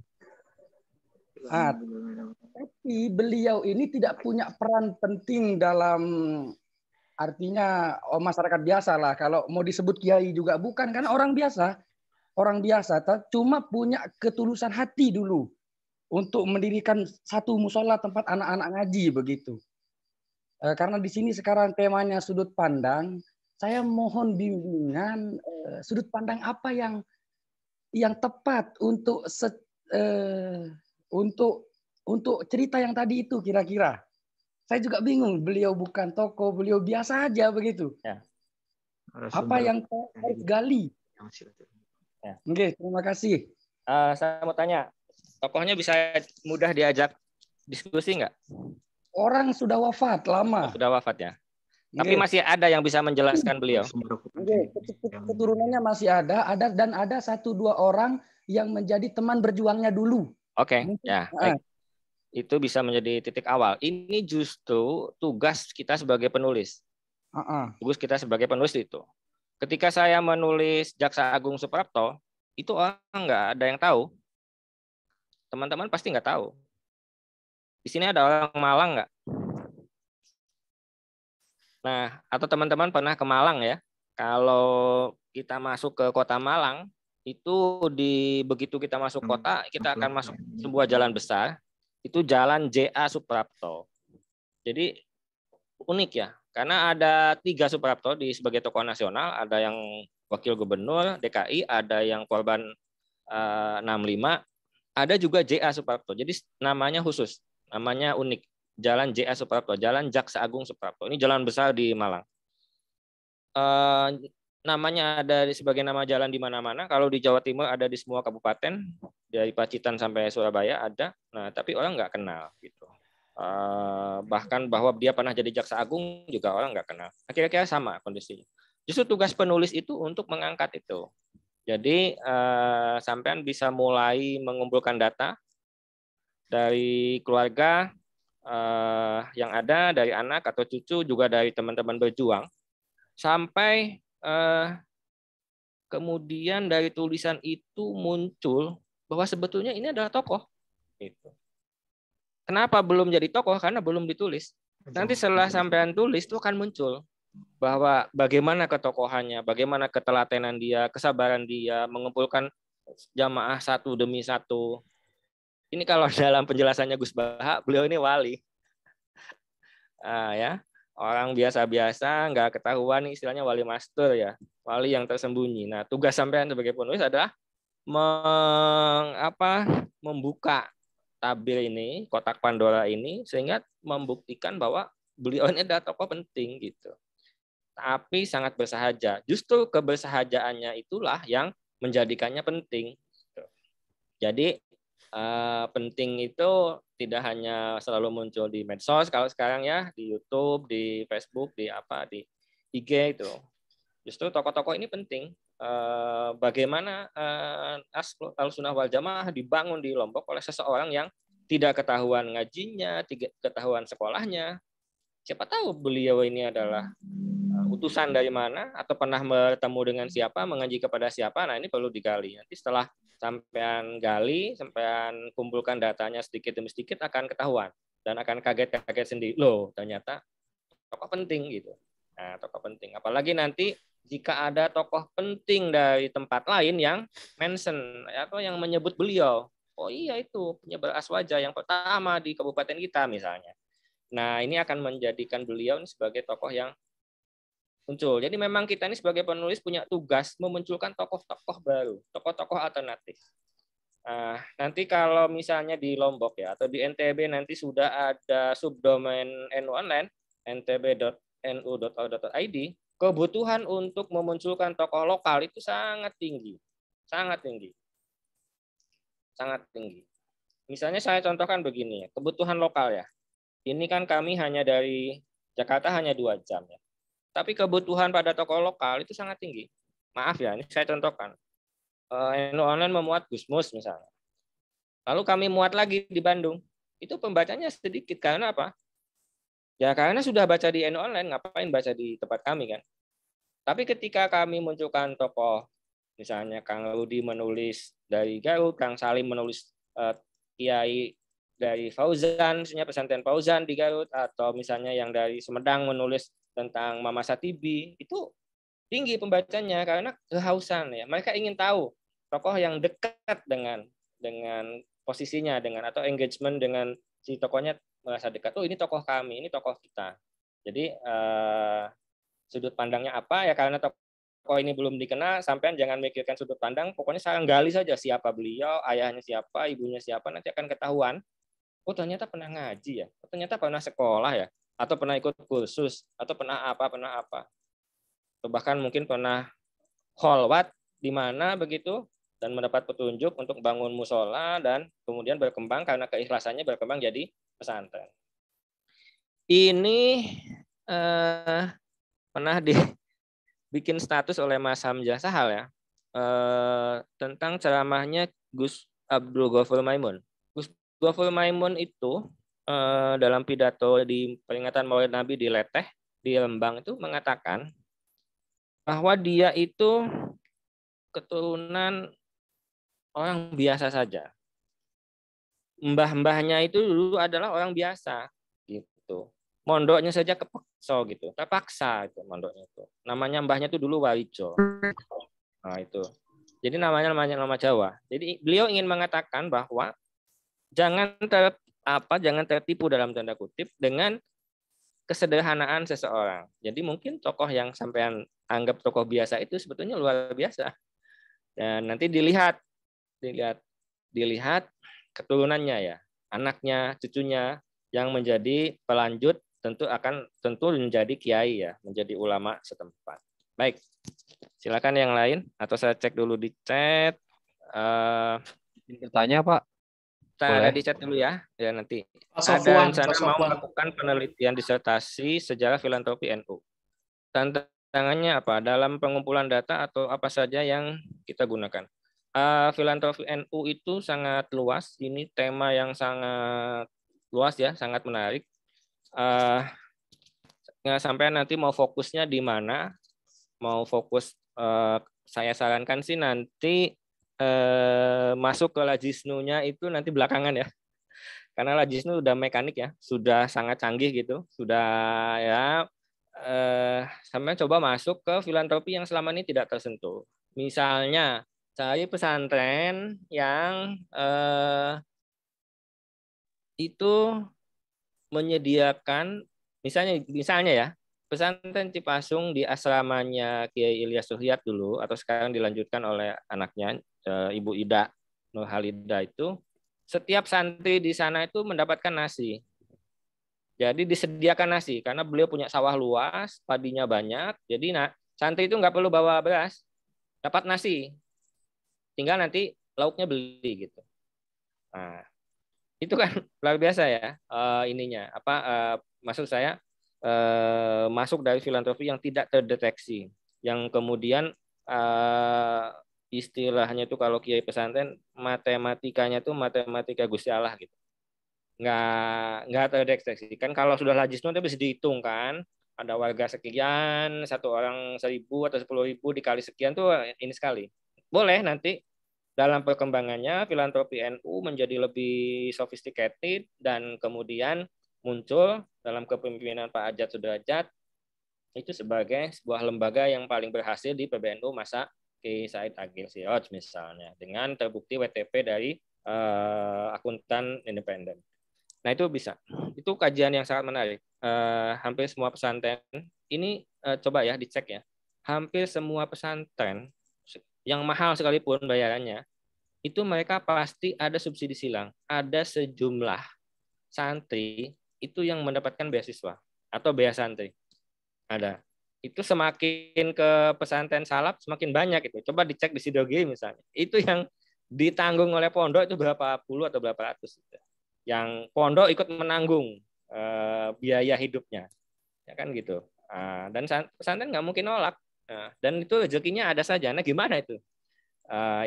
S11: Tapi beliau ini tidak punya peran penting dalam, artinya masyarakat biasa lah. Kalau mau disebut kiai juga bukan, karena orang biasa, cuma punya ketulusan hati dulu untuk mendirikan satu musola tempat anak-anak ngaji begitu. Karena di sini sekarang temanya sudut pandang, saya mohon bimbingan sudut pandang apa yang tepat untuk untuk cerita yang tadi itu kira-kira. Saya juga bingung, beliau bukan tokoh, beliau biasa aja begitu.
S2: Ya.
S11: Apa yang harus gali?
S2: Ya.
S11: Oke, terima kasih.
S2: Saya mau tanya, tokohnya bisa mudah diajak diskusi nggak?
S11: Orang sudah wafat lama.
S2: Sudah wafat ya. Tapi masih ada yang bisa menjelaskan beliau.
S11: Keturunannya masih ada dan ada 1-2 orang yang menjadi teman berjuangnya dulu.
S2: Oke, ya. Baik. Itu bisa menjadi titik awal. Ini justru tugas kita sebagai penulis. Tugas kita sebagai penulis itu. Ketika saya menulis Jaksa Agung Suprapto, itu orang nggak ada yang tahu. Teman-teman pasti nggak tahu. Di sini ada orang Malang nggak? Nah, atau teman-teman pernah ke Malang ya? Kalau kita masuk ke kota Malang, itu begitu kita masuk kota, kita akan masuk sebuah jalan besar. Itu Jalan J.A. Suprapto. Jadi unik ya, karena ada 3 Suprapto sebagai tokoh nasional, ada yang wakil gubernur DKI, ada yang korban 65, ada juga J.A. Suprapto. Jadi namanya khusus, namanya unik. Jalan J.A. Suprapto, Jalan Jaksa Agung Suprapto. Ini jalan besar di Malang. Namanya ada sebagai nama jalan di mana-mana. Kalau di Jawa Timur ada di semua kabupaten, dari Pacitan sampai Surabaya ada. Nah, tapi orang nggak kenal gitu. Bahkan bahwa dia pernah jadi jaksa agung juga orang nggak kenal. Kira-kira sama kondisinya. Justru tugas penulis itu untuk mengangkat itu. Jadi sampean bisa mulai mengumpulkan data dari keluarga yang ada, dari anak atau cucu, juga dari teman-teman berjuang, sampai kemudian dari tulisan itu muncul bahwa sebetulnya ini adalah tokoh. Gitu. Kenapa belum jadi tokoh? Karena belum ditulis. Nanti setelah sampean tulis itu akan muncul bahwa bagaimana ketokohannya, bagaimana ketelatenan dia, kesabaran dia, mengumpulkan jamaah satu demi satu. Ini kalau dalam penjelasannya Gus Baha, beliau ini wali. Ya. Orang biasa-biasa, nggak ketahuan, istilahnya wali master ya, wali yang tersembunyi. Nah, tugas sampean sebagai penulis adalah membuka tabir ini, kotak Pandora ini, sehingga membuktikan bahwa beliau ini adalah tokoh penting gitu. Tapi sangat bersahaja. Justru kebersahajaannya itulah yang menjadikannya penting. Jadi penting itu tidak hanya selalu muncul di medsos kalau sekarang ya, di YouTube, di Facebook, di IG itu. Justru tokoh-tokoh ini penting. Bagaimana Ahlussunnah wal Jamaah dibangun di Lombok oleh seseorang yang tidak ketahuan ngajinya, tidak ketahuan sekolahnya. Siapa tahu beliau ini adalah utusan dari mana, atau pernah bertemu dengan siapa, mengaji kepada siapa. Nah, ini perlu digali. Nanti setelah sampean gali, sampean kumpulkan datanya sedikit demi sedikit, akan ketahuan dan akan kaget-kaget sendiri. Loh, ternyata tokoh penting gitu. Nah, tokoh penting. Apalagi nanti jika ada tokoh penting dari tempat lain yang mention atau yang menyebut beliau. Oh iya, itu penyebar aswaja yang pertama di kabupaten kita misalnya. Nah, ini akan menjadikan beliau sebagai tokoh yang muncul. Jadi memang kita ini sebagai penulis punya tugas memunculkan tokoh-tokoh baru, tokoh-tokoh alternatif. Nanti kalau misalnya di Lombok ya, atau di NTB nanti sudah ada subdomain NU Online, ntb.nu.or.id, kebutuhan untuk memunculkan tokoh lokal itu sangat tinggi. Sangat tinggi. Sangat tinggi. Misalnya saya contohkan begini, kebutuhan lokal ya. Ini kan kami hanya dari Jakarta hanya 2 jam ya. Tapi kebutuhan pada tokoh lokal itu sangat tinggi. Maaf ya, ini saya contohkan. NU Online memuat Gusmus misalnya. Lalu kami muat lagi di Bandung. Itu pembacanya sedikit. Karena apa? Ya karena sudah baca di NU Online, ngapain baca di tempat kami kan? Tapi ketika kami munculkan tokoh, misalnya Kang Rudi menulis dari Garut, Kang Salim menulis Kiai dari Fauzan, misalnya pesantren Fauzan di Garut, atau misalnya yang dari Sumedang menulis tentang Mama Satibi, itu tinggi pembacanya karena kehausan ya. Mereka ingin tahu tokoh yang dekat dengan posisinya, dengan atau engagement dengan si tokohnya, merasa dekat. Oh, ini tokoh kami, ini tokoh kita. Jadi sudut pandangnya apa ya, karena tokoh ini belum dikenal, sampean jangan mikirkan sudut pandang, pokoknya saya gali saja siapa beliau, ayahnya siapa, ibunya siapa, nanti akan ketahuan. Oh ternyata pernah ngaji ya, oh, ternyata pernah sekolah ya, atau pernah ikut kursus, atau pernah apa, atau bahkan mungkin pernah kholwat di mana begitu, dan mendapat petunjuk untuk bangun musola, dan kemudian berkembang karena keikhlasannya berkembang jadi pesantren. Ini pernah dibikin status oleh Mas Hamzah Sahal ya, tentang ceramahnya Gus Abdul Ghafur Maimun. Gus Ghafur Maimun itu dalam pidato di peringatan Maulid Nabi di Leteh di Lembang itu mengatakan bahwa dia itu keturunan orang biasa saja. Mbah-mbahnya itu dulu adalah orang biasa gitu. Mondoknya saja terpaksa itu mondoknya itu. Namanya mbahnya itu dulu Walijo. Nah itu. Jadi namanya nama Jawa. Jadi beliau ingin mengatakan bahwa jangan tertipu dalam tanda kutip dengan kesederhanaan seseorang. Jadi mungkin tokoh yang sampean anggap tokoh biasa itu sebetulnya luar biasa. Dan nanti dilihat keturunannya ya, anaknya, cucunya yang menjadi pelanjut tentu menjadi kiai ya, menjadi ulama setempat. Baik, silakan yang lain atau saya cek dulu di chat.
S10: Bertanya Pak.
S2: Ada di chat dulu ya, nanti. Ada rencana mau melakukan penelitian disertasi sejarah filantropi NU. Tantangannya apa? Dalam pengumpulan data atau apa saja yang kita gunakan? Filantropi NU itu sangat luas. Ini tema yang sangat luas ya, sangat menarik. Sampai nanti mau fokusnya di mana? Mau fokus? Saya sarankan sih nanti masuk ke Lajisnu-nya itu nanti belakangan ya. Karena Lajisnu udah mekanik ya, sudah sangat canggih gitu, sudah ya. Sampai coba masuk ke filantropi yang selama ini tidak tersentuh. Misalnya cari pesantren yang itu menyediakan misalnya ya, pesantren Cipasung di asramanya Kiai Ilyas Suhyat dulu, atau sekarang dilanjutkan oleh anaknya Ibu Ida Nur Halida, itu setiap santri di sana itu mendapatkan nasi. Jadi disediakan nasi karena beliau punya sawah luas, padinya banyak. Jadi santri itu nggak perlu bawa beras, dapat nasi. Tinggal nanti lauknya beli gitu. Nah, itu kan luar biasa ya ininya. Maksud saya masuk dari filantropi yang tidak terdeteksi, yang kemudian istilahnya itu kalau kiai pesantren matematikanya tuh matematika Gusti Allah gitu, nggak terdeteksi kan. Kalau sudah Lajisnu itu bisa dihitung kan, ada warga sekian, satu orang 1.000 atau 10.000 dikali sekian tuh ini sekali. Boleh nanti dalam perkembangannya filantropi NU menjadi lebih sophisticated dan kemudian muncul dalam kepemimpinan Pak Ajat Sudrajat itu sebagai sebuah lembaga yang paling berhasil di PBNU masa Ki Said Agil Siroj misalnya, dengan terbukti WTP dari akuntan independen. Nah itu bisa, itu kajian yang sangat menarik. Hampir semua pesantren ini coba ya dicek ya, hampir semua pesantren yang mahal sekalipun bayarannya itu mereka pasti ada subsidi silang, ada sejumlah santri itu yang mendapatkan beasiswa atau bea santri ada. Itu semakin ke pesantren salaf semakin banyak itu. Coba dicek di Sidogi misalnya. Itu yang ditanggung oleh pondok itu berapa puluh atau berapa ratus. Yang pondok ikut menanggung biaya hidupnya. Ya kan gitu. Dan pesantren nggak mungkin nolak. Dan itu rezekinya ada saja. Nah gimana itu?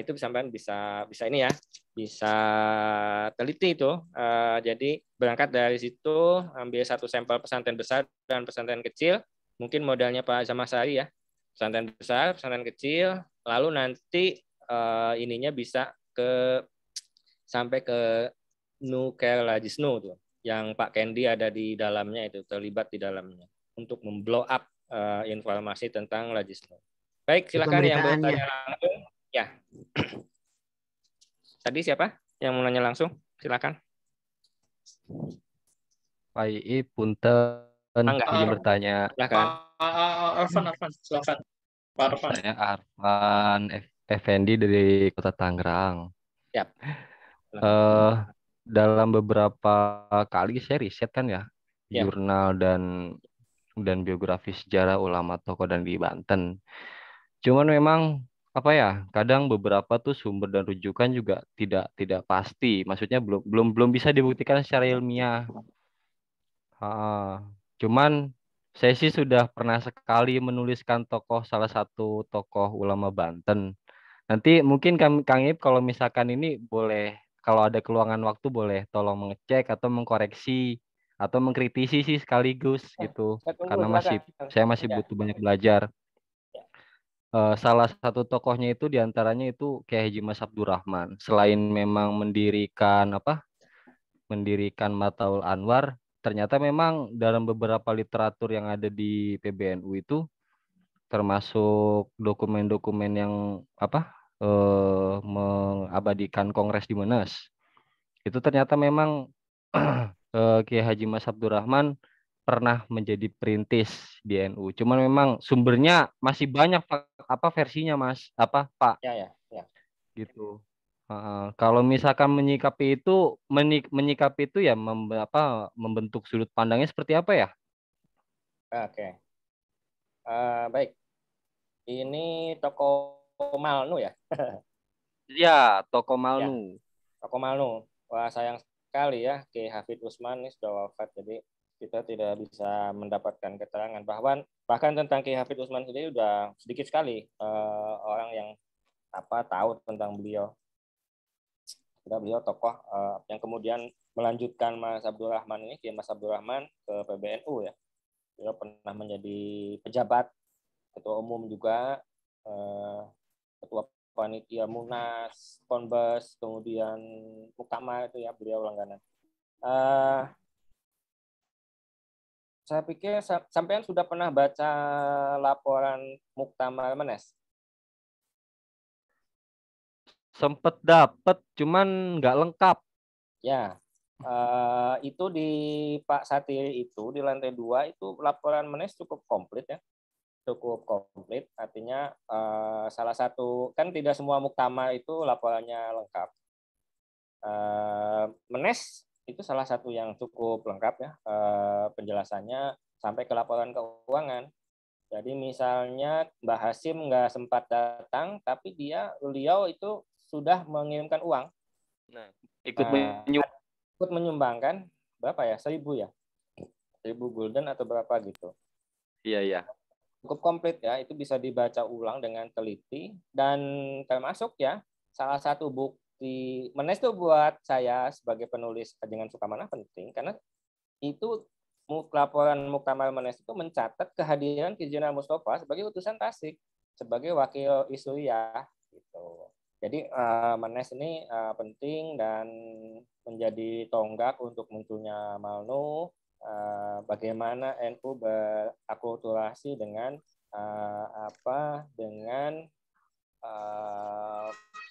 S2: Itu sampean bisa ini ya, bisa teliti itu. Jadi berangkat dari situ, ambil satu sampel pesantren besar dan pesantren kecil. Mungkin modalnya Pak Zamasari ya, pesantren besar, pesantren kecil, lalu nanti ininya bisa sampai ke Nuker Lajisnu tuh, yang Pak Kendi ada di dalamnya itu, terlibat di dalamnya untuk memblow up informasi tentang Lajisnu. Baik, silakan yang bertanya langsung. Ya. Tadi siapa yang mau nanya langsung? Silakan.
S10: Pak Ii, punten. izin bertanya.
S5: Arfan, silakan. Pak Arfan.
S10: Saya Arfan Effendi dari Kota Tangerang.
S2: Siap.
S10: Dalam beberapa kali saya riset kan ya,
S2: Ya.
S10: jurnal dan biografi sejarah ulama tokoh dan di Banten. Cuman memang apa ya, kadang beberapa tuh sumber dan rujukan juga tidak pasti. Maksudnya belum bisa dibuktikan secara ilmiah. Cuman saya sih sudah pernah sekali menuliskan salah satu tokoh ulama Banten. Nanti mungkin Kang Ip kalau misalkan ini boleh, kalau ada keluangan waktu boleh tolong mengecek atau mengkoreksi atau mengkritisi sih sekaligus gitu. Karena saya masih butuh banyak belajar. Salah satu tokohnya itu diantaranya itu Kiai Haji Mas Abdurrahman. Selain memang mendirikan Mataul Anwar, ternyata memang dalam beberapa literatur yang ada di PBNU itu termasuk dokumen-dokumen yang mengabadikan Kongres di Menes. Itu ternyata memang Kiai Haji Mas Abdurrahman pernah menjadi perintis di NU. Cuman memang sumbernya masih banyak versinya Mas, Pak.
S2: Ya.
S10: Gitu. Kalau misalkan menyikapi itu ya membentuk sudut pandangnya seperti apa ya?
S2: Oke. Baik. Ini tokoh Malnu ya?
S10: Iya, tokoh Malnu.
S2: Ya, tokoh Malnu. Wah, sayang sekali ya, Kiai Hafid Utsman ini sudah wafat, jadi kita tidak bisa mendapatkan keterangan. Bahkan tentang Kiai Hafid Utsman sendiri sudah sedikit sekali orang yang tahu tentang beliau. Beliau tokoh yang kemudian melanjutkan Mas Abdurrahman ini, Kiai Mas Abdurrahman ke PBNU ya. Beliau pernah menjadi pejabat, ketua umum juga, ketua panitia Munas, Konbes, kemudian Muktamar itu ya, beliau langganan. Saya pikir sampean sudah pernah baca laporan Muktamar Menes?
S10: Sempet dapet, cuman nggak lengkap.
S2: Ya, itu di Pak Satiri itu di lantai 2 itu laporan Menes cukup komplit ya. Cukup komplit, artinya salah satu, kan tidak semua muktamar itu laporannya lengkap. Menes itu salah satu yang cukup lengkap ya, penjelasannya sampai ke laporan keuangan. Jadi misalnya Mbah Hasim nggak sempat datang, tapi beliau itu sudah mengirimkan uang.
S10: Nah, ikut
S2: menyumbangkan berapa ya? 1.000 ya? 1.000 gulden atau berapa gitu.
S10: Iya.
S2: Cukup komplit ya, itu bisa dibaca ulang dengan teliti, dan termasuk ya salah satu bukti Menes itu buat saya sebagai penulis Kajengan Sukamana penting, karena itu laporan Muktamar Menes itu mencatat kehadiran Ki Jenderal Mustofa sebagai utusan Tasik, sebagai wakil Isuriah gitu. Jadi Menes ini penting dan menjadi tonggak untuk munculnya Malnu, bagaimana NU berakulturasi dengan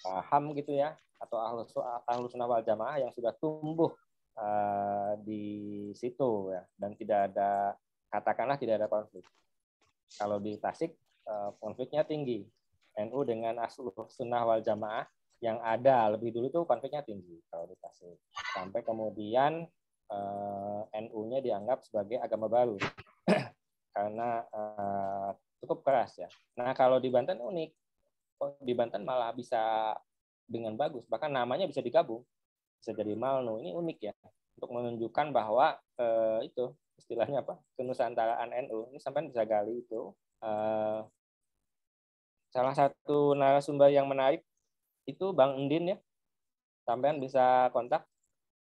S2: paham gitu ya, atau Ahlus Sunnah wal Jamaah yang sudah tumbuh di situ ya, dan tidak ada konflik. Kalau di Tasik konfliknya tinggi. NU dengan Ahlus Sunnah wal Jamaah yang ada lebih dulu tuh konfliknya tinggi kalau di Tasik. Sampai kemudian NU-nya dianggap sebagai agama baru karena cukup keras ya. Nah, kalau di Banten unik. Di Banten malah bisa dengan bagus, bahkan namanya bisa digabung. Bisa jadi Malnu. Ini unik ya, untuk menunjukkan bahwa itu istilahnya kenusantaraan NU. Ini sampai bisa gali itu. Salah satu narasumber yang menarik itu Bang Endin ya. Sampean bisa kontak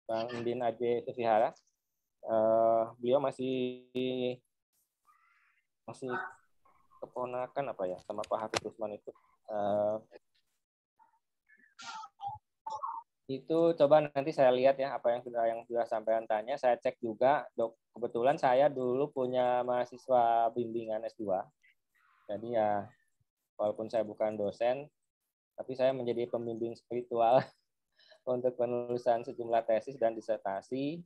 S2: Bang Endin Aje Sufihara. Beliau masih keponakan sama Pak Hafid Utsman itu. Itu coba nanti saya lihat ya apa yang sudah sampean tanya, saya cek juga. Kebetulan saya dulu punya mahasiswa bimbingan S2. Jadi ya walaupun saya bukan dosen, tapi saya menjadi pembimbing spiritual untuk penulisan sejumlah tesis dan disertasi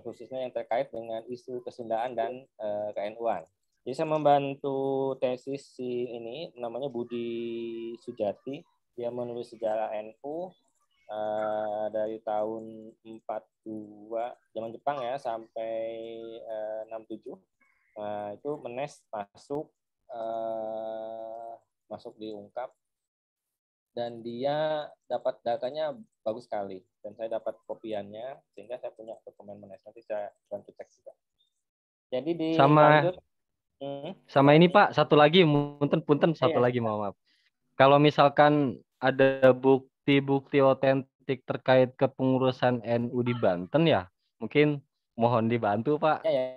S2: khususnya yang terkait dengan isu kesundaan dan ke-NU-an. Jadi saya membantu tesis si ini, namanya Budi Sujati. Dia menulis sejarah NU dari tahun 42 zaman Jepang ya sampai 67. Nah, itu menes masuk diungkap, dan dia dapat datanya bagus sekali, dan saya dapat kopiannya sehingga saya punya dokumen menes. Nanti saya bantu cek juga. Jadi di lanjut
S10: sama ini Pak, satu lagi, punten satu
S2: Iya.
S10: lagi, maaf. Kalau misalkan ada bukti-bukti otentik terkait kepengurusan NU di Banten ya, mungkin mohon dibantu Pak.
S2: Ya.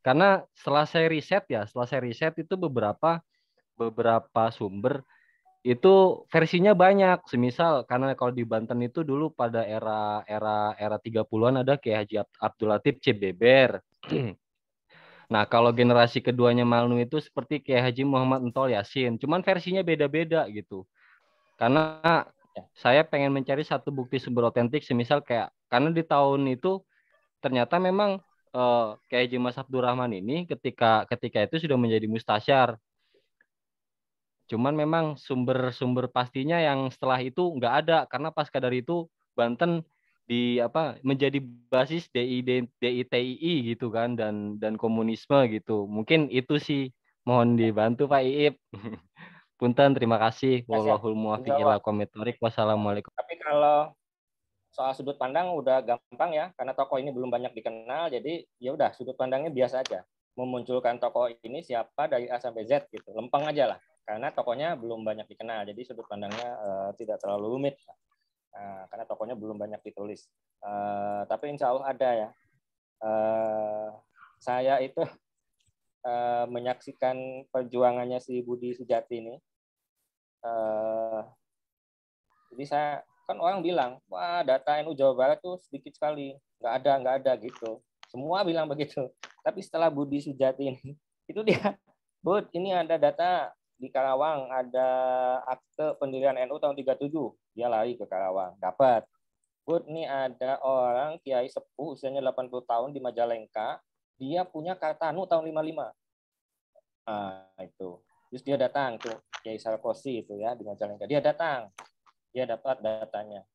S10: Karena setelah saya riset itu beberapa sumber itu versinya banyak. Semisal karena kalau di Banten itu dulu pada era 30-an ada Kiai Haji Abdul Latif C. Beber. Nah, kalau generasi keduanya Malnu itu seperti Kiai Haji Muhammad Entol Yasin. Cuman versinya beda-beda gitu. Karena saya pengen mencari satu bukti sumber otentik, semisal kayak, karena di tahun itu ternyata memang Kiai Haji Mas Abdurrahman ini ketika itu sudah menjadi mustasyar. Cuman memang sumber pastinya yang setelah itu nggak ada, karena pasca dari itu Banten menjadi basis DITII gitu kan, dan komunisme gitu. Mungkin itu sih, mohon dibantu Pak Iip. Punten, terima kasih. Wallahul muwaffiq ila aqwamit thoriq. Wassalamualaikum.
S2: Tapi kalau soal sudut pandang udah gampang ya, karena tokoh ini belum banyak dikenal, jadi ya udah sudut pandangnya biasa aja. Memunculkan tokoh ini siapa dari A sampai Z gitu, lempeng aja lah. Karena tokohnya belum banyak dikenal, jadi sudut pandangnya tidak terlalu rumit. Nah, karena tokohnya belum banyak ditulis. Tapi insya Allah ada ya. Saya itu menyaksikan perjuangannya si Budi Sujati ini. Jadi saya, kan orang bilang, wah data NU Jawa Barat tuh sedikit sekali, nggak ada gitu. Semua bilang begitu. Tapi setelah Budi Sujati ini, itu dia, Bud, ini ada data di Karawang, ada akte pendirian NU tahun 37. Dia lari ke Karawang, dapat. Bud, ini ada orang kiai sepuh usianya 80 tahun di Majalengka, dia punya Kartanu tahun 55. Nah, itu. Terus dia datang tuh, Kiai Sarkozy itu ya di Majalengka. Dia datang. Dia dapat datanya.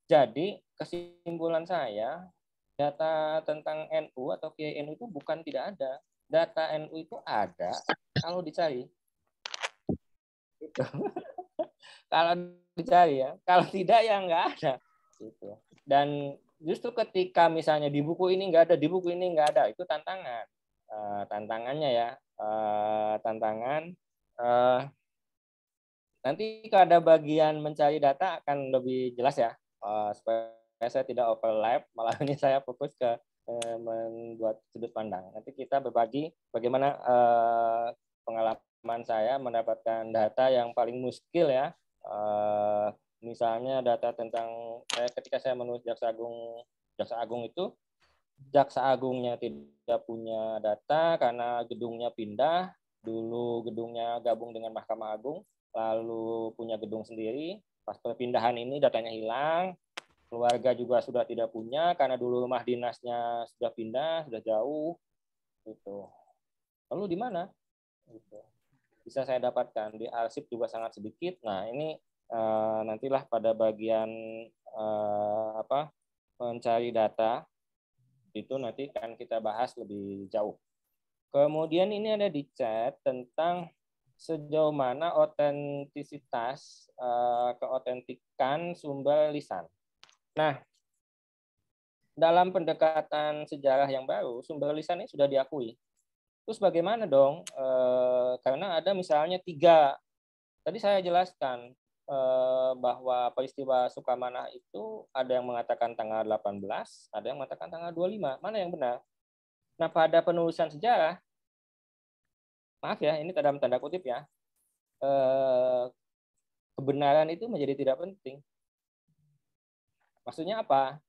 S2: Jadi, kesimpulan saya, data tentang NU atau Kiai NU itu bukan tidak ada. Data NU itu ada kalau dicari. Gitu. Kalau dicari ya, kalau tidak ya nggak ada. Gitu. Dan justru ketika misalnya di buku ini nggak ada, di buku ini nggak ada, itu tantangan. Tantangannya ya, tantangan. Nanti kalau ada bagian mencari data akan lebih jelas ya, supaya saya tidak overlap, malah ini saya fokus ke membuat sudut pandang. Nanti kita berbagi bagaimana pengalaman saya mendapatkan data yang paling muskil ya. Misalnya data tentang ketika saya menulis Jaksa Agung itu, Jaksa Agungnya tidak punya data karena gedungnya pindah. Dulu gedungnya gabung dengan Mahkamah Agung, lalu punya gedung sendiri. Pas perpindahan ini datanya hilang. Keluarga juga sudah tidak punya karena dulu rumah dinasnya sudah pindah, sudah jauh. Gitu. Lalu di mana? Gitu. Bisa saya dapatkan di arsip juga sangat sedikit. Nah ini nantilah pada bagian mencari data itu nanti akan kita bahas lebih jauh. Kemudian ini ada di chat tentang sejauh mana otentisitas keotentikan sumber lisan. Nah, dalam pendekatan sejarah yang baru, sumber lisan ini sudah diakui. Terus bagaimana dong? Karena ada misalnya 3. Tadi saya jelaskan bahwa peristiwa Sukamanah itu ada yang mengatakan tanggal 18, ada yang mengatakan tanggal 25. Mana yang benar? Nah, pada penulisan sejarah, maaf ya, ini dalam tanda kutip ya, kebenaran itu menjadi tidak penting. Maksudnya apa?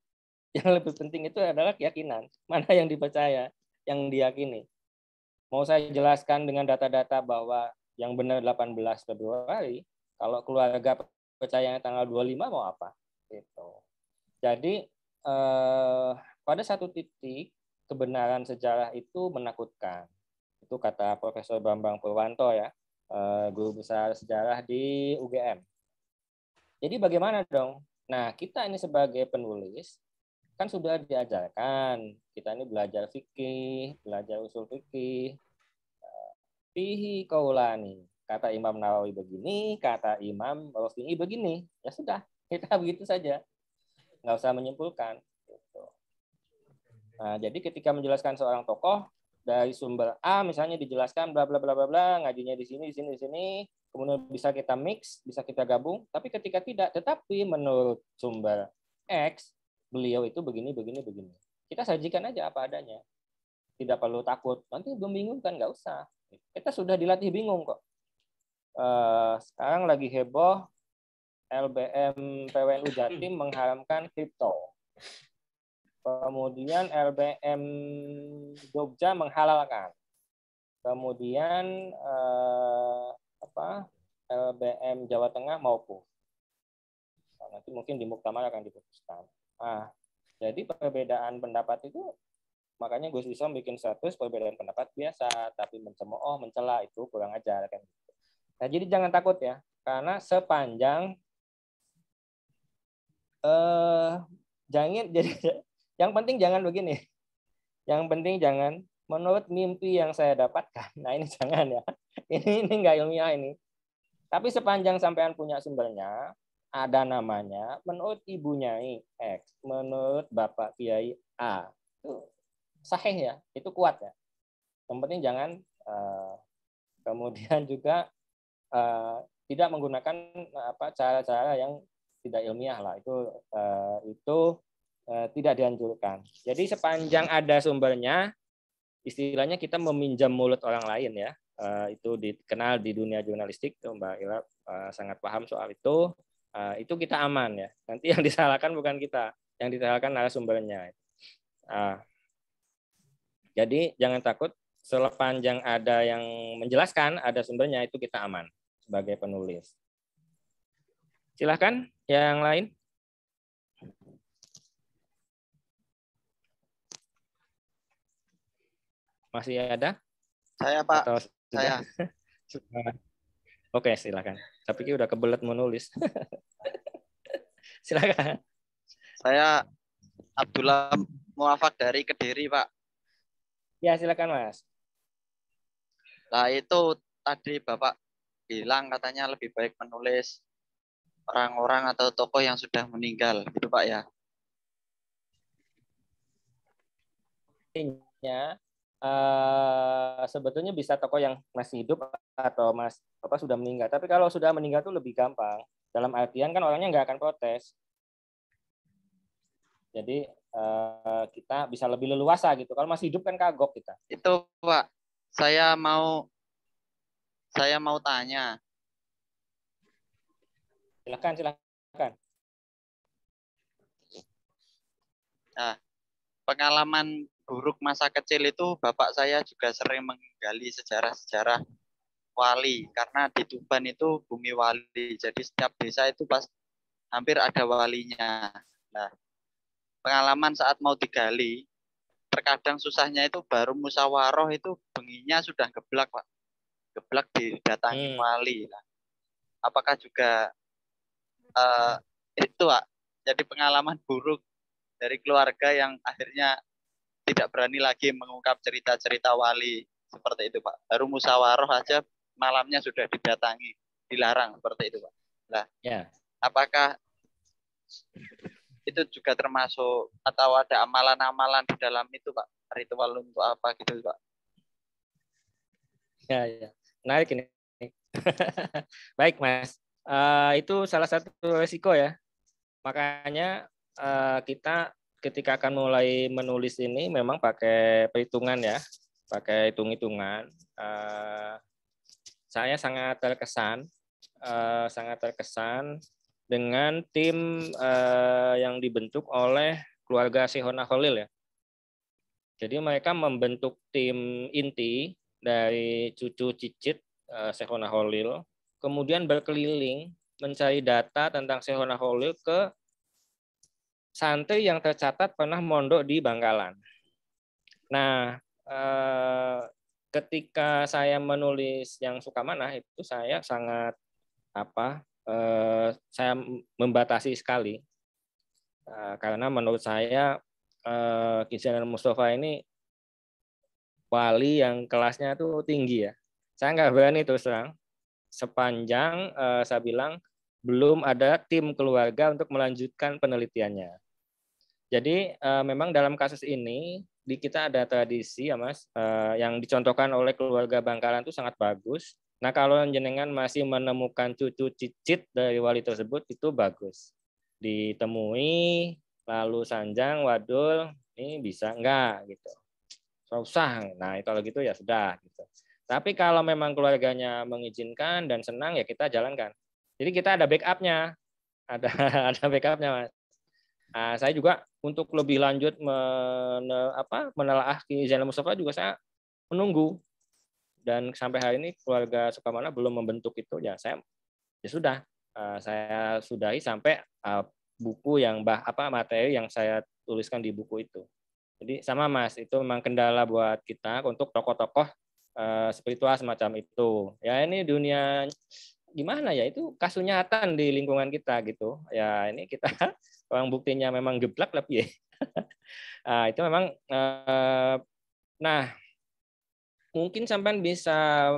S2: Yang lebih penting itu adalah keyakinan. Mana yang dipercaya, yang diyakini. Mau saya jelaskan dengan data-data bahwa yang benar 18 Februari, kalau keluarga percayanya tanggal 25 mau apa? Gitu. Jadi pada satu titik kebenaran sejarah itu menakutkan. Itu kata Profesor Bambang Purwanto ya, guru besar sejarah di UGM. Jadi bagaimana dong? Nah, kita ini sebagai penulis kan sudah diajarkan, kita ini belajar fikih, belajar usul fikih, fihi qaulani. Kata Imam Nawawi begini, kata Imam Rafi'i begini. Ya sudah, kita begitu saja. Nggak usah menyimpulkan. Nah, jadi ketika menjelaskan seorang tokoh dari sumber A misalnya dijelaskan bla bla bla bla bla, ngajinya di sini, kemudian bisa kita mix, bisa kita gabung, tapi ketika tidak, tetapi menurut sumber X, beliau itu begini. Kita sajikan aja apa adanya. Tidak perlu takut, nanti membingungkan, nggak usah. Kita sudah dilatih bingung kok. Sekarang lagi heboh, LBM PWNU Jatim mengharamkan kripto. Kemudian LBM Jogja menghalalkan. Kemudian LBM Jawa Tengah maupun. Nah, nanti mungkin di muktamar akan diputuskan. Nah, jadi perbedaan pendapat itu, makanya Gus Isom bikin status perbedaan pendapat biasa, tapi mencemooh, mencela itu kurang ajar kan. Nah, jadi jangan takut ya, karena sepanjang yang penting jangan begini. Yang penting jangan menurut mimpi yang saya dapatkan. Nah, ini jangan ya. Ini enggak ilmiah ini. Tapi sepanjang sampean punya sumbernya, ada namanya, menurut Ibu Nyai X, menurut Bapak Kiai A. Itu sahih ya, itu kuat ya. Yang penting jangan kemudian juga tidak menggunakan cara-cara yang tidak ilmiah lah. Itu tidak dianjurkan. Jadi sepanjang ada sumbernya, istilahnya kita meminjam mulut orang lain ya. Itu dikenal di dunia jurnalistik, Mbak Ila sangat paham soal itu. Itu kita aman ya. Nanti yang disalahkan bukan kita, yang disalahkan narasumbernya. Jadi jangan takut, sepanjang ada yang menjelaskan, ada sumbernya, itu kita aman sebagai penulis. Silahkan yang lain. Masih ada?
S12: Saya, Pak.
S2: Atau
S12: saya.
S2: Oke, silakan. Tapi udah kebelet menulis. Silakan.
S12: Saya Abdullah Muafak dari Kediri, Pak.
S2: Ya, silakan, Mas.
S12: Nah, itu tadi Bapak bilang katanya lebih baik menulis orang-orang atau tokoh yang sudah meninggal, gitu Pak ya.
S2: Intinya sebetulnya bisa tokoh yang masih hidup atau sudah meninggal. Tapi kalau sudah meninggal itu lebih gampang. Dalam artian kan orangnya nggak akan protes. Jadi kita bisa lebih leluasa gitu. Kalau masih hidup kan kagok kita.
S12: Itu Pak, saya mau tanya.
S2: Silakan.
S12: Nah, pengalaman buruk masa kecil itu Bapak saya juga sering menggali sejarah-sejarah wali, karena di Tuban itu bumi wali. Jadi setiap desa itu hampir ada walinya. Nah, pengalaman saat mau digali, terkadang susahnya itu baru musyawarah itu benginya sudah geblak, Pak. Geblak didatangi wali. Nah, apakah juga itu, Pak, jadi pengalaman buruk dari keluarga yang akhirnya tidak berani lagi mengungkap cerita-cerita wali seperti itu, Pak. Baru musyawarah aja malamnya sudah didatangi, dilarang seperti itu, Pak. Nah,
S2: ya.
S12: Apakah itu juga termasuk atau ada amalan-amalan di dalam itu, Pak? Ritual untuk apa gitu, Pak?
S2: Ya. Menarik ini. Baik, Mas. Itu salah satu resiko ya. Makanya kita ketika akan mulai menulis ini memang pakai perhitungan ya, pakai hitung-hitungan. Saya sangat terkesan dengan tim yang dibentuk oleh keluarga Syekhona Khalil ya. Jadi mereka membentuk tim inti dari cucu cicit Syekhona Khalil, kemudian berkeliling mencari data tentang Syekhona Khalil ke santri yang tercatat pernah mondok di Bangkalan. Nah, ketika saya menulis yang Sukamanah itu saya sangat saya membatasi sekali karena menurut saya Ki Zainal Mustafa ini wali yang kelasnya tuh tinggi ya. Saya nggak berani terus terang sepanjang saya bilang belum ada tim keluarga untuk melanjutkan penelitiannya. Jadi memang dalam kasus ini di kita ada tradisi ya Mas yang dicontohkan oleh keluarga Bangkalan itu sangat bagus. Nah kalau jenengan masih menemukan cucu cicit dari wali tersebut itu bagus. Ditemui lalu sanjang wadul ini bisa enggak gitu. Susah. Nah kalau gitu ya sudah gitu. Tapi kalau memang keluarganya mengizinkan dan senang ya kita jalankan. Jadi kita ada backupnya, ada backupnya Mas. Nah, saya juga untuk lebih lanjut menelaah Ki Zainal Mustafa juga saya menunggu dan sampai hari ini keluarga Sukamanah belum membentuk itu ya sudah saya sudahi sampai buku yang materi yang saya tuliskan di buku itu. Jadi sama Mas itu memang kendala buat kita untuk tokoh-tokoh spiritual semacam itu. Ya ini dunia gimana ya itu kasunyatan di lingkungan kita gitu. Ya ini kita orang buktinya memang geblak lebih ya. Itu memang nah mungkin sampean bisa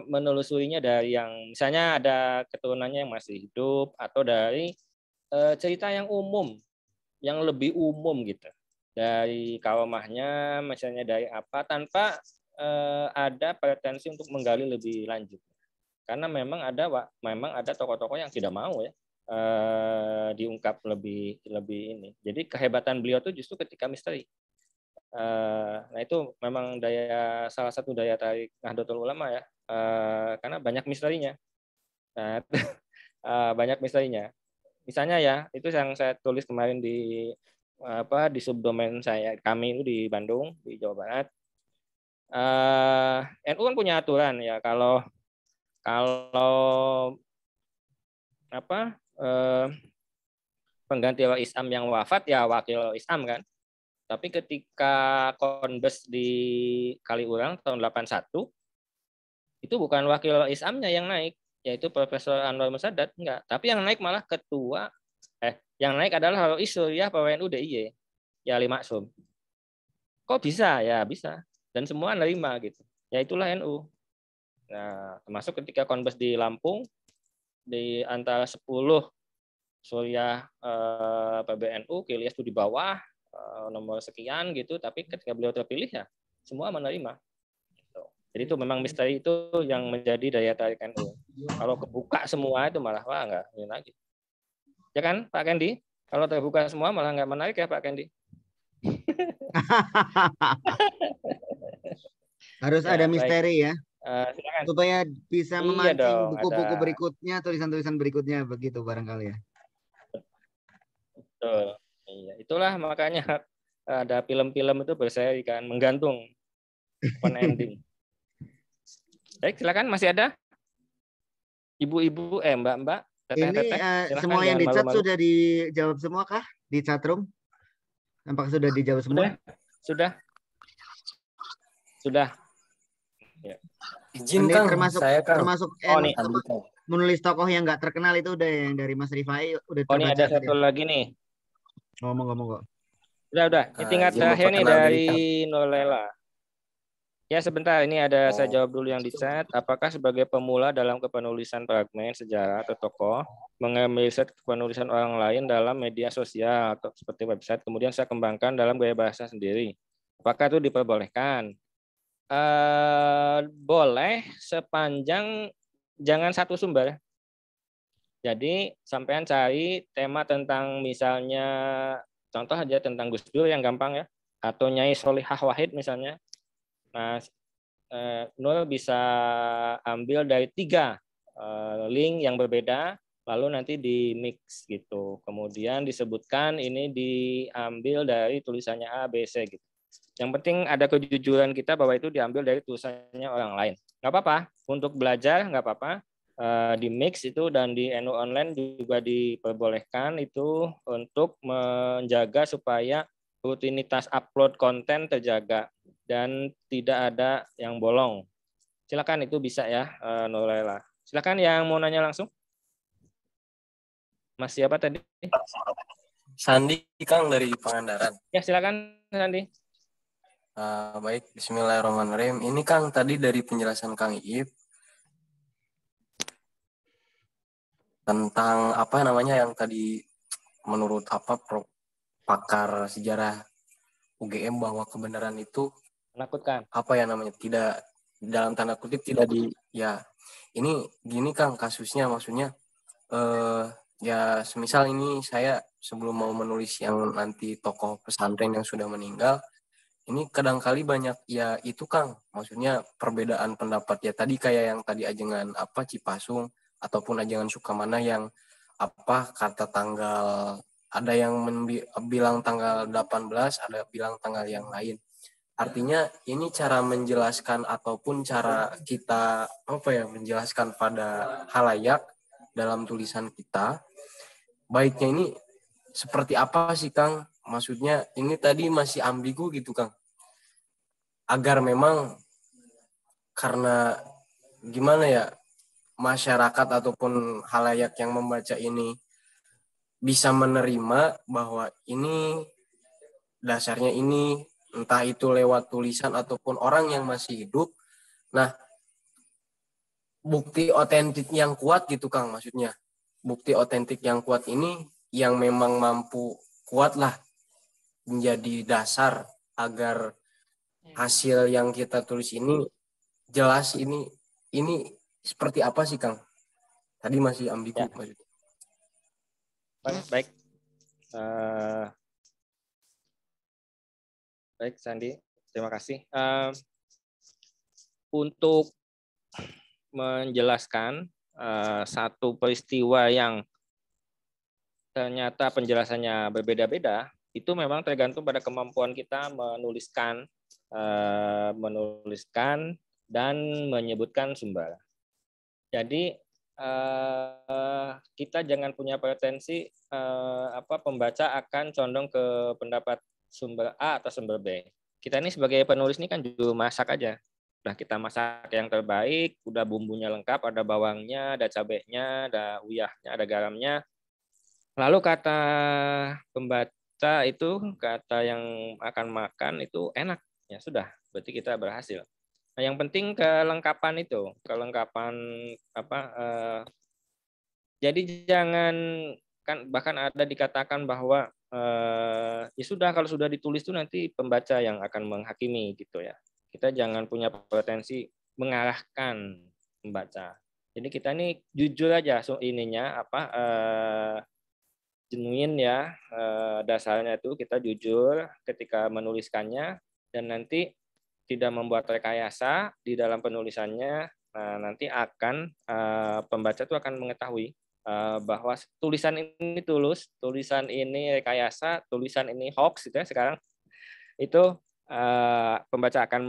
S2: menelusurinya dari yang misalnya ada keturunannya yang masih hidup atau dari cerita yang umum yang lebih umum gitu dari kawamahnya misalnya dari apa tanpa ada pretensi untuk menggali lebih lanjut karena memang ada tokoh-tokoh yang tidak mau ya diungkap lebih ini. Jadi kehebatan beliau itu justru ketika misteri. Nah itu memang salah satu daya tarik Nahdlatul Ulama ya, karena banyak misterinya. Nah, banyak misterinya. Misalnya ya itu yang saya tulis kemarin di subdomain kami itu di Bandung di Jawa Barat. NU kan punya aturan ya kalau pengganti Isam yang wafat ya wakil Isam kan. Tapi ketika Konbes di Kaliurang tahun 81 itu bukan wakil Isamnya yang naik, yaitu Profesor Anwar Musadat enggak. Tapi yang naik malah yang naik adalah Rois Suriah PWNU DIY, ya Ali Maksum. Kok bisa? Ya bisa. Dan semua nerima gitu. Ya itulah NU. Nah, termasuk ketika Konbes di Lampung di antara 10 Suriah PBNU, Ilyas itu di bawah nomor sekian gitu, tapi ketika beliau terpilih ya semua menerima. Gitu. Jadi itu memang misteri itu yang menjadi daya tarik NU. Kalau kebuka semua itu malah enggak ini lagi. Ya kan Pak Kendi? Kalau terbuka semua malah enggak menarik ya Pak Kendi.
S1: Harus ada misteri ya. Supaya bisa memancing buku-buku berikutnya, tulisan-tulisan berikutnya begitu barangkali ya.
S2: Betul. Iya, itulah makanya ada film-film itu berseri kan menggantung open ending. Baik, silakan masih ada ibu-ibu mbak-mbak
S1: ini semua yang di chat sudah dijawab semua kah di chatroom? Nampak sudah dijawab semua?
S2: Sudah. Ya.
S1: Izin Kang, termasuk menulis tokoh yang nggak terkenal itu udah yang dari Mas Rifai udah terbaca.
S2: Ini ada satu lagi nih.
S1: Ngomong.
S2: Udah. Ini tingkat terakhir nih dari Nolela. Ya sebentar, ini ada saya jawab dulu yang di chat. Apakah sebagai pemula dalam kepenulisan fragmen sejarah atau tokoh, mengambil riset kepenulisan orang lain dalam media sosial atau seperti website, kemudian saya kembangkan dalam gaya bahasa sendiri. Apakah itu diperbolehkan? Boleh sepanjang jangan satu sumber. Jadi sampean cari tema tentang misalnya contoh aja tentang Gus Dur yang gampang ya, atau Nyai Solihah Wahid misalnya. Nah, Nur bisa ambil dari 3 link yang berbeda, lalu nanti di mix gitu. Kemudian disebutkan ini diambil dari tulisannya A, B, C gitu. Yang penting ada kejujuran kita bahwa itu diambil dari tulisannya orang lain. Nggak apa-apa, untuk belajar nggak apa-apa. di mix itu dan di NU online juga diperbolehkan itu untuk menjaga supaya rutinitas upload konten terjaga dan tidak ada yang bolong. Silakan itu bisa ya, Nurlela. Silakan yang mau nanya langsung. Mas siapa tadi?
S13: Sandi Kang dari Pangandaran.
S2: Ya silakan Sandi.
S13: Baik, Bismillahirrahmanirrahim. Ini Kang tadi dari penjelasan Kang Iip tentang apa namanya yang tadi menurut pakar sejarah UGM bahwa kebenaran itu
S2: menakutkan.
S13: Apa ya namanya? Tidak dalam tanda kutip tidak ya. Ini gini Kang kasusnya maksudnya ya semisal ini saya sebelum mau menulis yang nanti tokoh pesantren yang sudah meninggal, ini kadangkali banyak ya itu Kang, maksudnya perbedaan pendapat ya tadi kayak yang tadi ajengan Cipasung ataupun ajengan Sukamana yang kata tanggal ada yang bilang tanggal 18, ada bilang tanggal yang lain. Artinya ini cara menjelaskan ataupun cara kita menjelaskan pada halayak dalam tulisan kita. Baiknya ini seperti apa sih Kang? Maksudnya ini tadi masih ambigu gitu Kang. Agar memang karena gimana ya masyarakat ataupun halayak yang membaca ini bisa menerima bahwa ini dasarnya ini entah itu lewat tulisan ataupun orang yang masih hidup. Nah, bukti otentik yang kuat gitu Kang maksudnya. Bukti otentik yang kuat ini yang memang mampu kuatlah menjadi dasar agar hasil yang kita tulis ini jelas ini seperti apa sih Kang? Tadi masih ambigu maksudnya.
S2: Baik. Baik Sandi, terima kasih. Untuk menjelaskan satu peristiwa yang ternyata penjelasannya berbeda-beda, itu memang tergantung pada kemampuan kita menuliskan dan menyebutkan sumber. Jadi kita jangan punya pretensi pembaca akan condong ke pendapat sumber A atau sumber B. Kita ini sebagai penulis ini kan juru masak aja. Udah kita masak yang terbaik, udah bumbunya lengkap, ada bawangnya, ada cabenya, ada uyahnya, ada garamnya. Lalu kata pembaca itu, kata yang akan makan itu enak. Ya sudah, berarti kita berhasil. Nah, yang penting kelengkapan itu, jadi jangan kan bahkan ada dikatakan bahwa ya sudah kalau sudah ditulis itu nanti pembaca yang akan menghakimi gitu ya. Kita jangan punya potensi mengarahkan pembaca. Jadi kita ini jujur aja ininya genuine ya dasarnya itu kita jujur ketika menuliskannya dan nanti tidak membuat rekayasa di dalam penulisannya. Nah, nanti akan pembaca itu akan mengetahui bahwa tulisan ini tulus, tulisan ini rekayasa, tulisan ini hoax gitu ya sekarang. Itu pembaca akan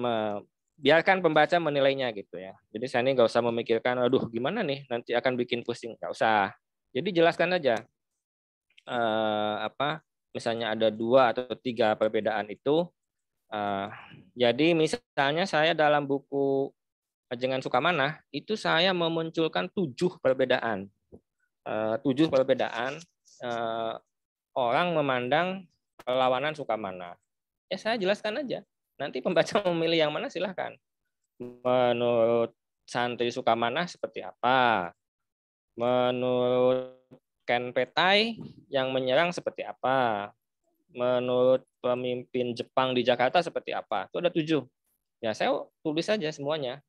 S2: biarkan pembaca menilainya gitu ya. Jadi saya ini nggak usah memikirkan, aduh gimana nih nanti akan bikin pusing, nggak usah. Jadi jelaskan aja misalnya ada 2 atau 3 perbedaan itu. Jadi misalnya saya dalam buku Ajengan Sukamana itu saya memunculkan 7 perbedaan. 7 perbedaan orang memandang perlawanan Sukamana. Ya saya jelaskan aja. Nanti pembaca memilih yang mana silahkan. Menurut santri Sukamana seperti apa? Menurut Ken Petai yang menyerang seperti apa? Menurut pemimpin Jepang di Jakarta seperti apa? Itu ada 7. Ya saya tulis saja semuanya.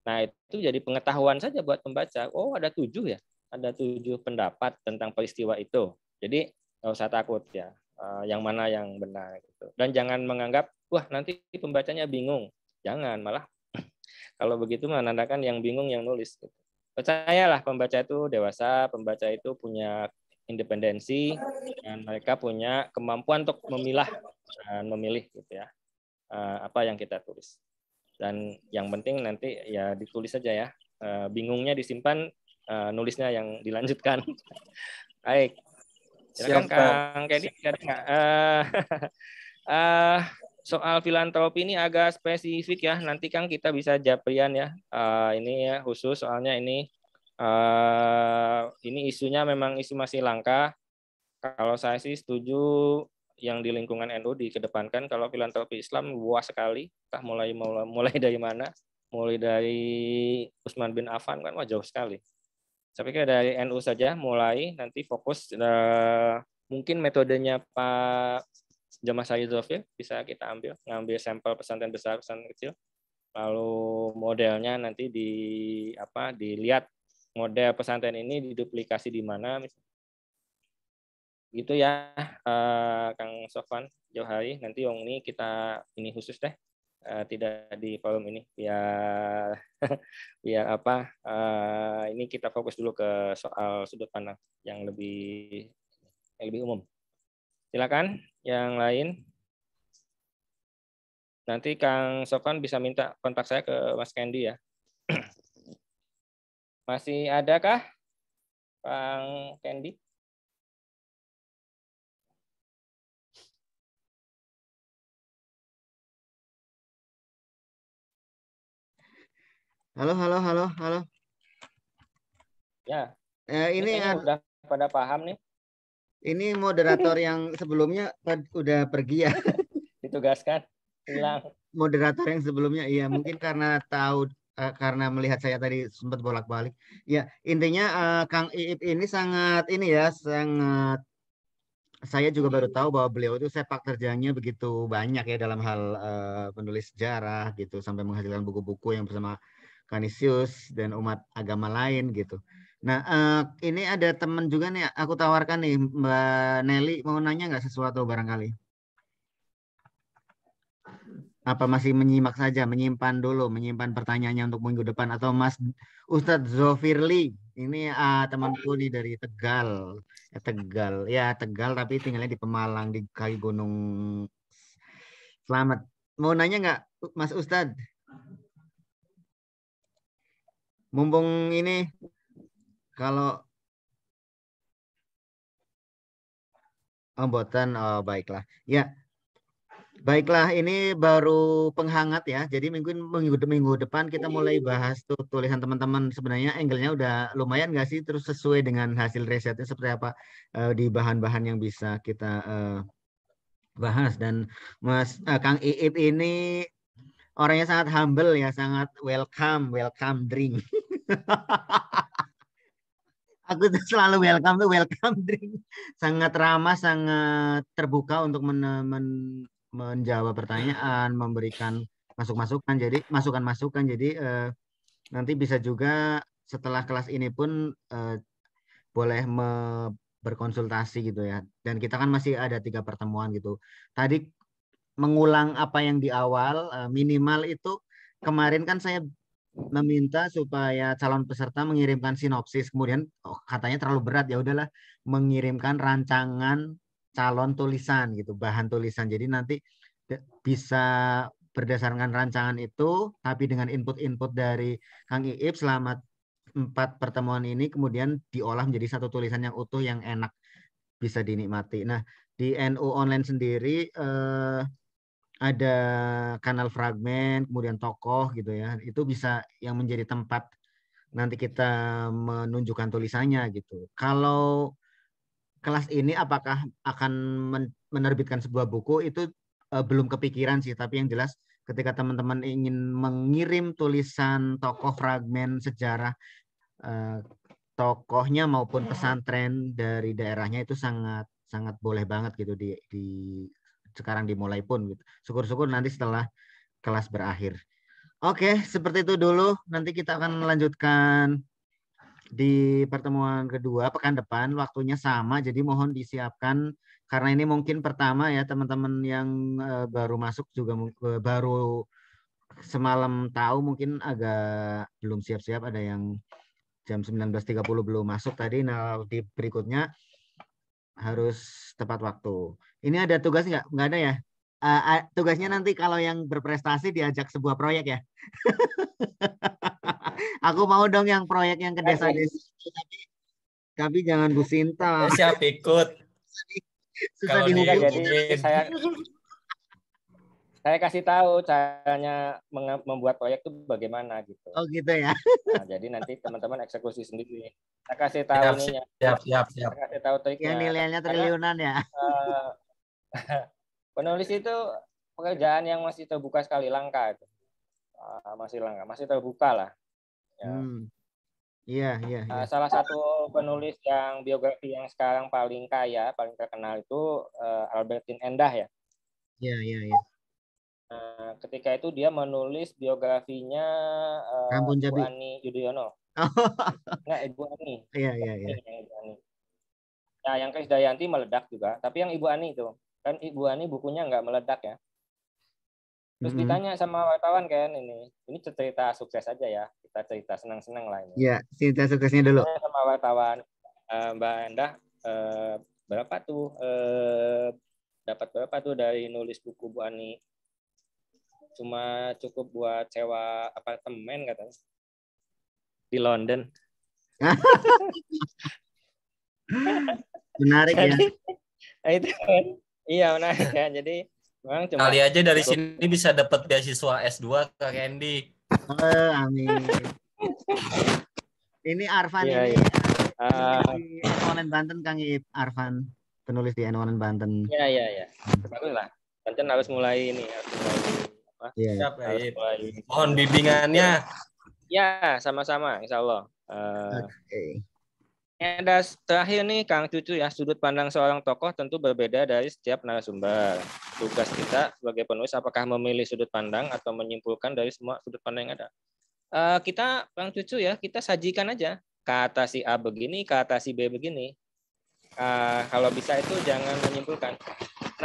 S2: Nah itu jadi pengetahuan saja buat pembaca. Oh ada 7 ya, ada 7 pendapat tentang peristiwa itu. Jadi nggak usah takut ya, yang mana yang benar. Gitu. Dan jangan menganggap, wah nanti pembacanya bingung. Jangan, malah kalau begitu menandakan yang bingung yang nulis. Gitu. Percayalah pembaca itu dewasa, pembaca itu punya independensi dan mereka punya kemampuan untuk memilah dan memilih gitu ya apa yang kita tulis. Dan yang penting nanti ya ditulis saja ya. Bingungnya disimpan nulisnya yang dilanjutkan. Baik. Silakan
S13: Siap, Kang.
S2: Kang Kedi, ada nggak? Soal filantropi ini agak spesifik ya. Nanti Kang kita bisa japrian ya. Ini ya khusus soalnya ini isunya memang isu masih langka. Kalau saya sih setuju yang di lingkungan NU dikedepankan. Kalau filantropi Islam luas sekali. Entah mulai dari mana? Mulai dari Utsman bin Affan kan jauh sekali. Saya pikir dari NU saja mulai, nanti fokus mungkin metodenya Pak Jamaah Sayyid Zofir bisa kita ngambil sampel pesantren besar, pesantren kecil. Lalu modelnya nanti dilihat model pesantren ini diduplikasi di mana. Gitu ya, Kang Sofwan Johari. Nanti yang ini kita ini khusus deh. Tidak di forum ini biar ini kita fokus dulu ke soal sudut pandang yang lebih umum. Silakan yang lain. Nanti Kang Sofwan bisa minta kontak saya ke Mas Kendi ya. Masih adakah Kang Kendi?
S1: Halo.
S2: Ya.
S1: Ini
S2: udah pada paham nih.
S1: Ini moderator yang sebelumnya udah pergi ya.
S2: Ditugaskan hilang.
S1: Moderator yang sebelumnya iya mungkin karena tahu karena melihat saya tadi sempat bolak-balik. Ya, intinya Kang Iip ini sangat saya juga baru tahu bahwa beliau itu sepak terjangnya begitu banyak ya dalam hal menulis sejarah gitu sampai menghasilkan buku-buku yang bersama Canisius dan umat agama lain gitu. Nah, ini ada teman juga nih, aku tawarkan nih, Mbak Nelly, mau nanya nggak sesuatu barangkali? Apa masih menyimak saja, menyimpan pertanyaannya untuk minggu depan, atau Mas Ustadz Zofirli, ini temanku nih dari Tegal, Tegal, tapi tinggalnya di Pemalang, di kaki Gunung Selamat. Mau nanya nggak, Mas Ustadz? Mumpung ini kalau boten, baiklah. Ya, baiklah. Ini baru penghangat ya. Jadi minggu depan kita mulai bahas tulisan teman-teman. Sebenarnya angle-nya udah lumayan nggak sih? Terus sesuai dengan hasil risetnya seperti apa di bahan-bahan yang bisa kita bahas. Dan Mas Kang Iip ini orangnya sangat humble ya, sangat welcome drink. Aku tuh selalu welcome drink. Sangat ramah, sangat terbuka untuk menjawab pertanyaan, memberikan masukan-masukan. Jadi nanti bisa juga setelah kelas ini pun boleh berkonsultasi gitu ya. Dan kita kan masih ada 3 pertemuan gitu. Tadi mengulang apa yang di awal, minimal itu kemarin kan saya meminta supaya calon peserta mengirimkan sinopsis, kemudian katanya terlalu berat, ya udahlah mengirimkan rancangan calon tulisan gitu, bahan tulisan. Jadi nanti bisa berdasarkan rancangan itu, tapi dengan input dari Kang Iip selama 4 pertemuan ini, kemudian diolah menjadi satu tulisan yang utuh yang enak bisa dinikmati. Nah, di NU Online sendiri ada kanal fragmen, kemudian tokoh gitu ya. Itu bisa yang menjadi tempat nanti kita menunjukkan tulisannya gitu. Kalau kelas ini apakah akan menerbitkan sebuah buku itu belum kepikiran sih, tapi yang jelas ketika teman-teman ingin mengirim tulisan tokoh fragmen sejarah tokohnya maupun pesantren dari daerahnya itu sangat boleh banget gitu di sekarang dimulai pun gitu. Syukur-syukur nanti setelah kelas berakhir. Oke, seperti itu dulu. Nanti kita akan melanjutkan di pertemuan kedua pekan depan. Waktunya sama, jadi mohon disiapkan karena ini mungkin pertama ya teman-teman yang baru masuk juga baru semalam tahu mungkin agak belum siap-siap, ada yang jam 19.30 belum masuk tadi. Nah, di berikutnya harus tepat waktu. Ini ada tugas nggak? Nggak ada ya? Tugasnya nanti kalau yang berprestasi diajak sebuah proyek ya. Aku mau dong yang proyek yang ke desa-desa. Tapi jangan Bu Sinta.
S14: Siap ikut.
S1: Susah
S14: Kalau
S2: Enggak,
S1: dihubungi.
S2: jadi saya kasih tahu caranya membuat proyek itu bagaimana gitu.
S1: Oh gitu ya.
S2: Nah, jadi nanti teman-teman eksekusi sendiri. Saya kasih tahu ininya.
S14: Siap.
S2: Saya kasih tahu triknya.
S1: Yang nilainya triliunan ya.
S2: Penulis itu pekerjaan yang masih terbuka sekali, langka itu. Masih langka, masih terbuka lah. Ya.
S1: Iya.
S2: Salah satu penulis yang biografi yang sekarang paling kaya, paling terkenal itu Albertine Endah ya.
S1: Iya.
S2: Ketika itu dia menulis biografinya Ibu Ani Yudhoyono. Nggak, Ibu Ani.
S1: Iya.
S2: Ibu Ani. Nah, yang Krisdayanti meledak juga, tapi yang Ibu Ani itu kan Ibu Ani bukunya nggak meledak ya. Terus ditanya sama wartawan kan, ini cerita sukses aja ya, kita cerita senang-senang lah ini.
S1: Iya, cerita suksesnya dulu.
S2: Sama wartawan, Mbak Endah, berapa tuh dapat berapa tuh dari nulis buku Bu Ani? Cuma cukup buat sewa apartemen katanya di London.
S1: Menarik ya.
S2: Itu kan, iya menarik ya. Jadi
S14: kali aja dari sini bisa dapat beasiswa S2 Kak Candy.
S1: Amin. Ini Arfan
S2: Iya,
S1: ini
S2: iya.
S1: di N1 Banten, Kang Ip. Arfan, penulis di N1 Banten.
S2: Iya. Bagus lah. Banten harus mulai ini.
S14: Siap, mohon bimbingannya.
S2: Ya, sama-sama, insya Allah.
S1: Oke.
S2: Ada terakhir nih Kang Cucu ya, sudut pandang seorang tokoh tentu berbeda dari setiap narasumber. Tugas kita sebagai penulis apakah memilih sudut pandang atau menyimpulkan dari semua sudut pandang yang ada. Kita Kang Cucu ya, kita sajikan aja kata si A begini, kata si B begini. Kalau bisa itu jangan menyimpulkan.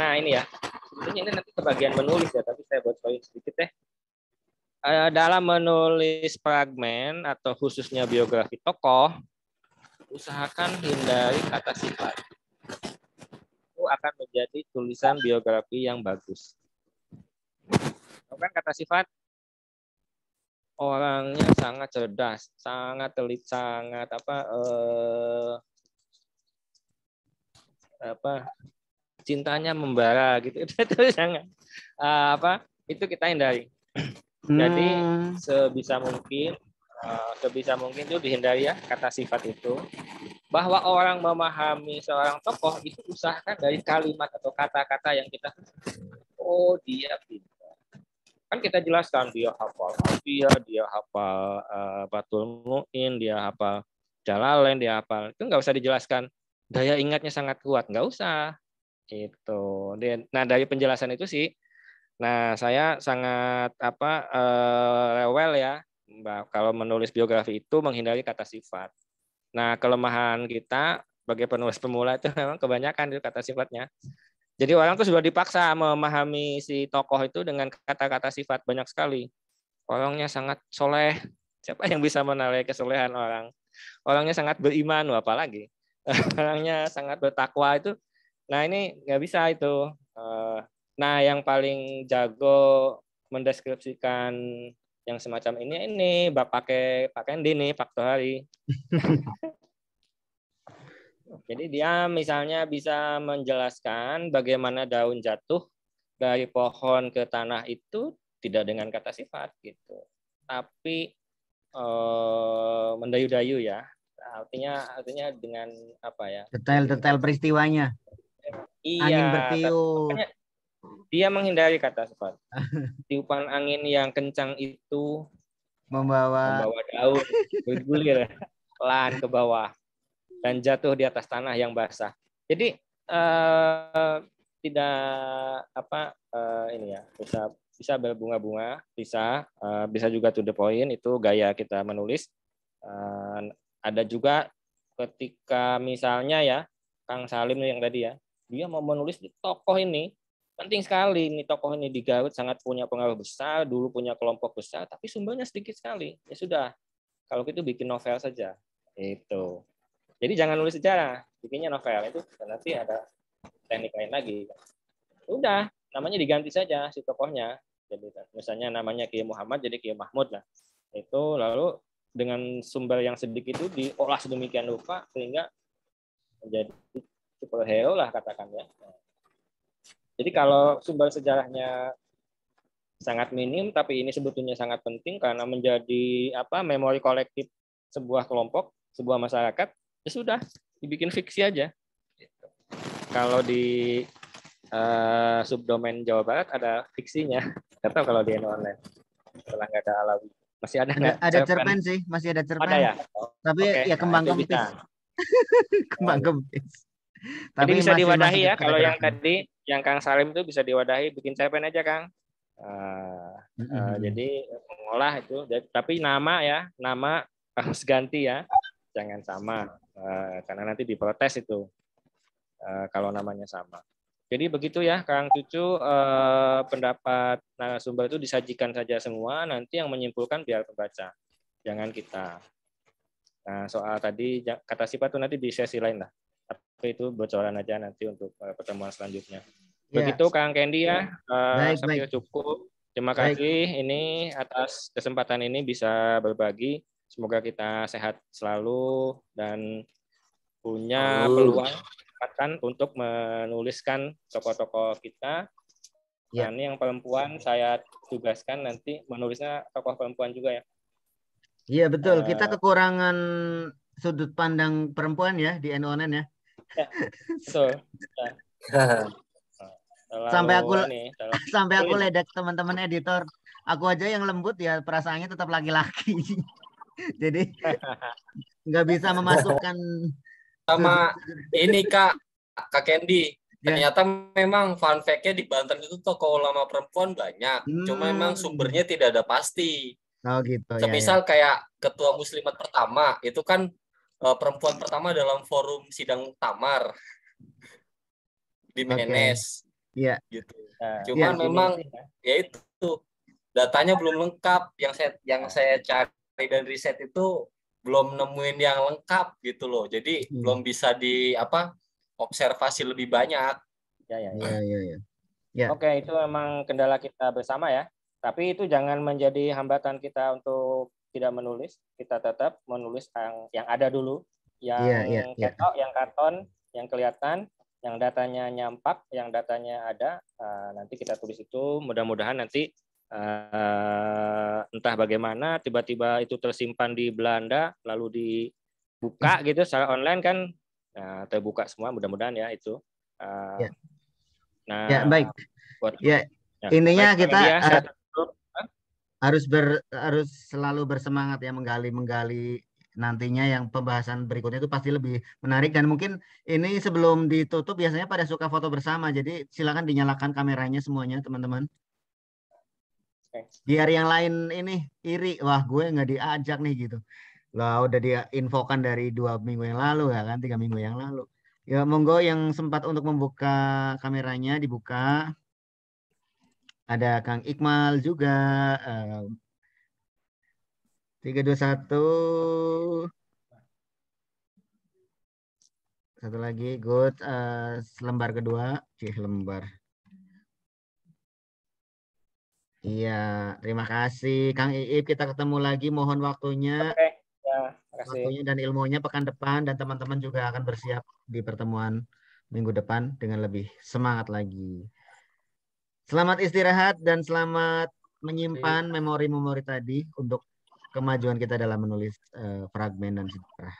S2: Nah ini ya, sebetulnya ini nanti ke bagian menulis ya, tapi saya buat poin sedikit deh. Dalam menulis fragmen atau khususnya biografi tokoh, usahakan hindari kata sifat. Itu akan menjadi tulisan biografi yang bagus. Bukan kata sifat, orangnya sangat cerdas, sangat teliti, sangat cintanya membara gitu. Itu sangat itu kita hindari. Jadi sebisa mungkin itu dihindari ya kata sifat itu. Bahwa orang memahami seorang tokoh itu usahakan dari kalimat atau kata-kata yang kita dia pintar. Kan kita jelaskan dia hafal Alfiah, dia hafal Batul Mu'in, dia hafal Jalalain, dia hafal. Itu nggak usah dijelaskan. Daya ingatnya sangat kuat, nggak usah. Itu. Nah dari penjelasan itu sih, nah saya sangat rewel ya. Kalau menulis biografi itu menghindari kata sifat. Nah, kelemahan kita sebagai penulis pemula itu memang kebanyakan itu kata sifatnya. Jadi orang tuh sudah dipaksa memahami si tokoh itu dengan kata-kata sifat banyak sekali. Orangnya sangat soleh. Siapa yang bisa menilai kesolehan orang? Orangnya sangat beriman, apalagi. Orangnya sangat bertakwa itu. Nah, ini nggak bisa itu. Nah, yang paling jago mendeskripsikan yang semacam ini pakai Pak Kendi nih, Pak Tohari. Jadi dia misalnya bisa menjelaskan bagaimana daun jatuh dari pohon ke tanah itu tidak dengan kata sifat gitu, tapi mendayu-dayu ya. Artinya dengan apa ya?
S1: Detail-detail peristiwanya.
S2: Iya.
S1: Angin bertiup.
S2: Dia menghindari kata sifat. Tiupan angin yang kencang itu
S1: membawa
S2: daun bergulir pelan ke bawah dan jatuh di atas tanah yang basah. Jadi tidak ini ya, bisa berbunga-bunga, bisa juga to the point, itu gaya kita menulis. Ada juga ketika misalnya ya Kang Salim yang tadi ya, dia mau menulis di tokoh ini. Penting sekali nih tokoh ini di Garut, sangat punya pengaruh besar, dulu punya kelompok besar, tapi sumbernya sedikit sekali. Ya sudah, kalau gitu bikin novel saja. Itu. Jadi jangan nulis sejarah, bikinnya novel itu nanti ada teknik lain lagi. Udah, namanya diganti saja si tokohnya. Jadi misalnya namanya Kiai Muhammad jadi Kiai Mahmud lah. Itu lalu dengan sumber yang sedikit itu diolah sedemikian rupa sehingga menjadi superhero lah katakan ya. Jadi kalau sumber sejarahnya sangat minim, tapi ini sebetulnya sangat penting karena menjadi memori kolektif sebuah kelompok, sebuah masyarakat, ya sudah dibikin fiksi aja. Kalau di subdomain Jawa Barat ada fiksinya, nggak tahu kalau di online setelah nggak ada Alawi. Masih ada nggak?
S1: Ada cerpen sih, masih ada cerpen.
S2: Ada ya?
S1: Tapi ya kembang kempis. Kembang kempis.
S2: Tapi jadi bisa diwadahi ya, kalau yang tadi, yang Kang Salim itu bisa diwadahi, bikin cerpen aja Kang. Jadi mengolah itu, tapi nama harus ganti ya, jangan sama, karena nanti diprotes itu kalau namanya sama. Jadi begitu ya Kang Cucu, pendapat narasumber itu disajikan saja semua, nanti yang menyimpulkan biar pembaca, jangan kita. Nah soal tadi kata sifat itu nanti di sesi lain lah, tapi itu bocoran aja nanti untuk pertemuan selanjutnya. Begitu Kang Kendi ya, saya kira cukup. Terima kasih ini atas kesempatan ini bisa berbagi. Semoga kita sehat selalu dan punya peluang untuk menuliskan tokoh-tokoh kita. Nah, ini yang perempuan saya tugaskan nanti menulisnya tokoh perempuan juga ya.
S1: Iya betul, kita kekurangan sudut pandang perempuan ya di NONN ya.
S2: Betul.
S1: Sampai aku ledek teman-teman editor. Aku aja yang lembut ya perasaannya tetap laki-laki. Jadi nggak bisa memasukkan
S14: sama ini Kak Kendi. Ternyata memang fun fact-nya di Banten itu tokoh ulama perempuan banyak. Cuma memang sumbernya tidak ada pasti.
S1: Oh gitu.
S14: Semisal kayak ketua muslimat pertama itu kan perempuan pertama dalam forum sidang muktamar di Menes.
S1: Iya.
S14: Gitu. Cuman memang ya itu datanya belum lengkap. Yang saya cari dan riset itu belum nemuin yang lengkap gitu loh. Jadi belum bisa observasi lebih banyak.
S2: Ya. Oke, itu memang kendala kita bersama ya. Tapi itu jangan menjadi hambatan kita untuk tidak menulis. Kita tetap menulis yang ada dulu, yang ketok, yang karton, yang kelihatan, yang datanya nyampak, yang datanya ada. Nanti kita tulis itu. Mudah-mudahan nanti entah bagaimana tiba-tiba itu tersimpan di Belanda lalu dibuka gitu secara online kan, terbuka semua mudah-mudahan ya itu. Nah
S1: baik intinya kita harus selalu bersemangat ya menggali nantinya yang pembahasan berikutnya itu pasti lebih menarik. Dan mungkin ini sebelum ditutup biasanya pada suka foto bersama, jadi silakan dinyalakan kameranya semuanya teman-teman. Biar yang lain ini iri, wah gue nggak diajak nih gitu. Lah udah dia infokan dari 2 minggu yang lalu ya kan, 3 minggu yang lalu. Ya monggo yang sempat untuk membuka kameranya dibuka. Ada Kang Iqmal juga. 3, 2, 1. Satu lagi, good. Lembar kedua, lembar. Iya, terima kasih Kang Iip. Kita ketemu lagi. Mohon waktunya, waktunya dan ilmunya pekan depan, dan teman-teman juga akan bersiap di pertemuan minggu depan dengan lebih semangat lagi. Selamat istirahat dan selamat menyimpan memori-memori tadi untuk kemajuan kita dalam menulis fragmen dan sejarah.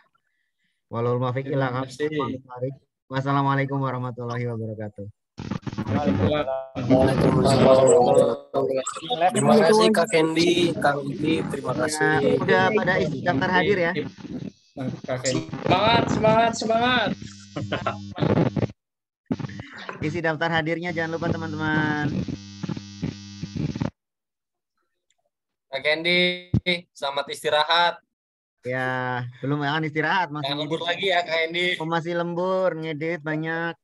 S1: Wallahu muwaffiq ila aqwamit thoriq. Wassalamualaikum warahmatullahi wabarakatuh.
S13: Terima kasih Kak Kendi, Kang Igi, terima kasih.
S1: Udah pada isi daftar hadir ya.
S5: Semangat.
S1: Isi daftar hadirnya jangan lupa teman-teman.
S14: Kak Kendi, selamat istirahat.
S1: Ya, belum akan istirahat. Masih
S14: lembur lagi ya Kak Kendi.
S1: Masih lembur, ngedit banyak.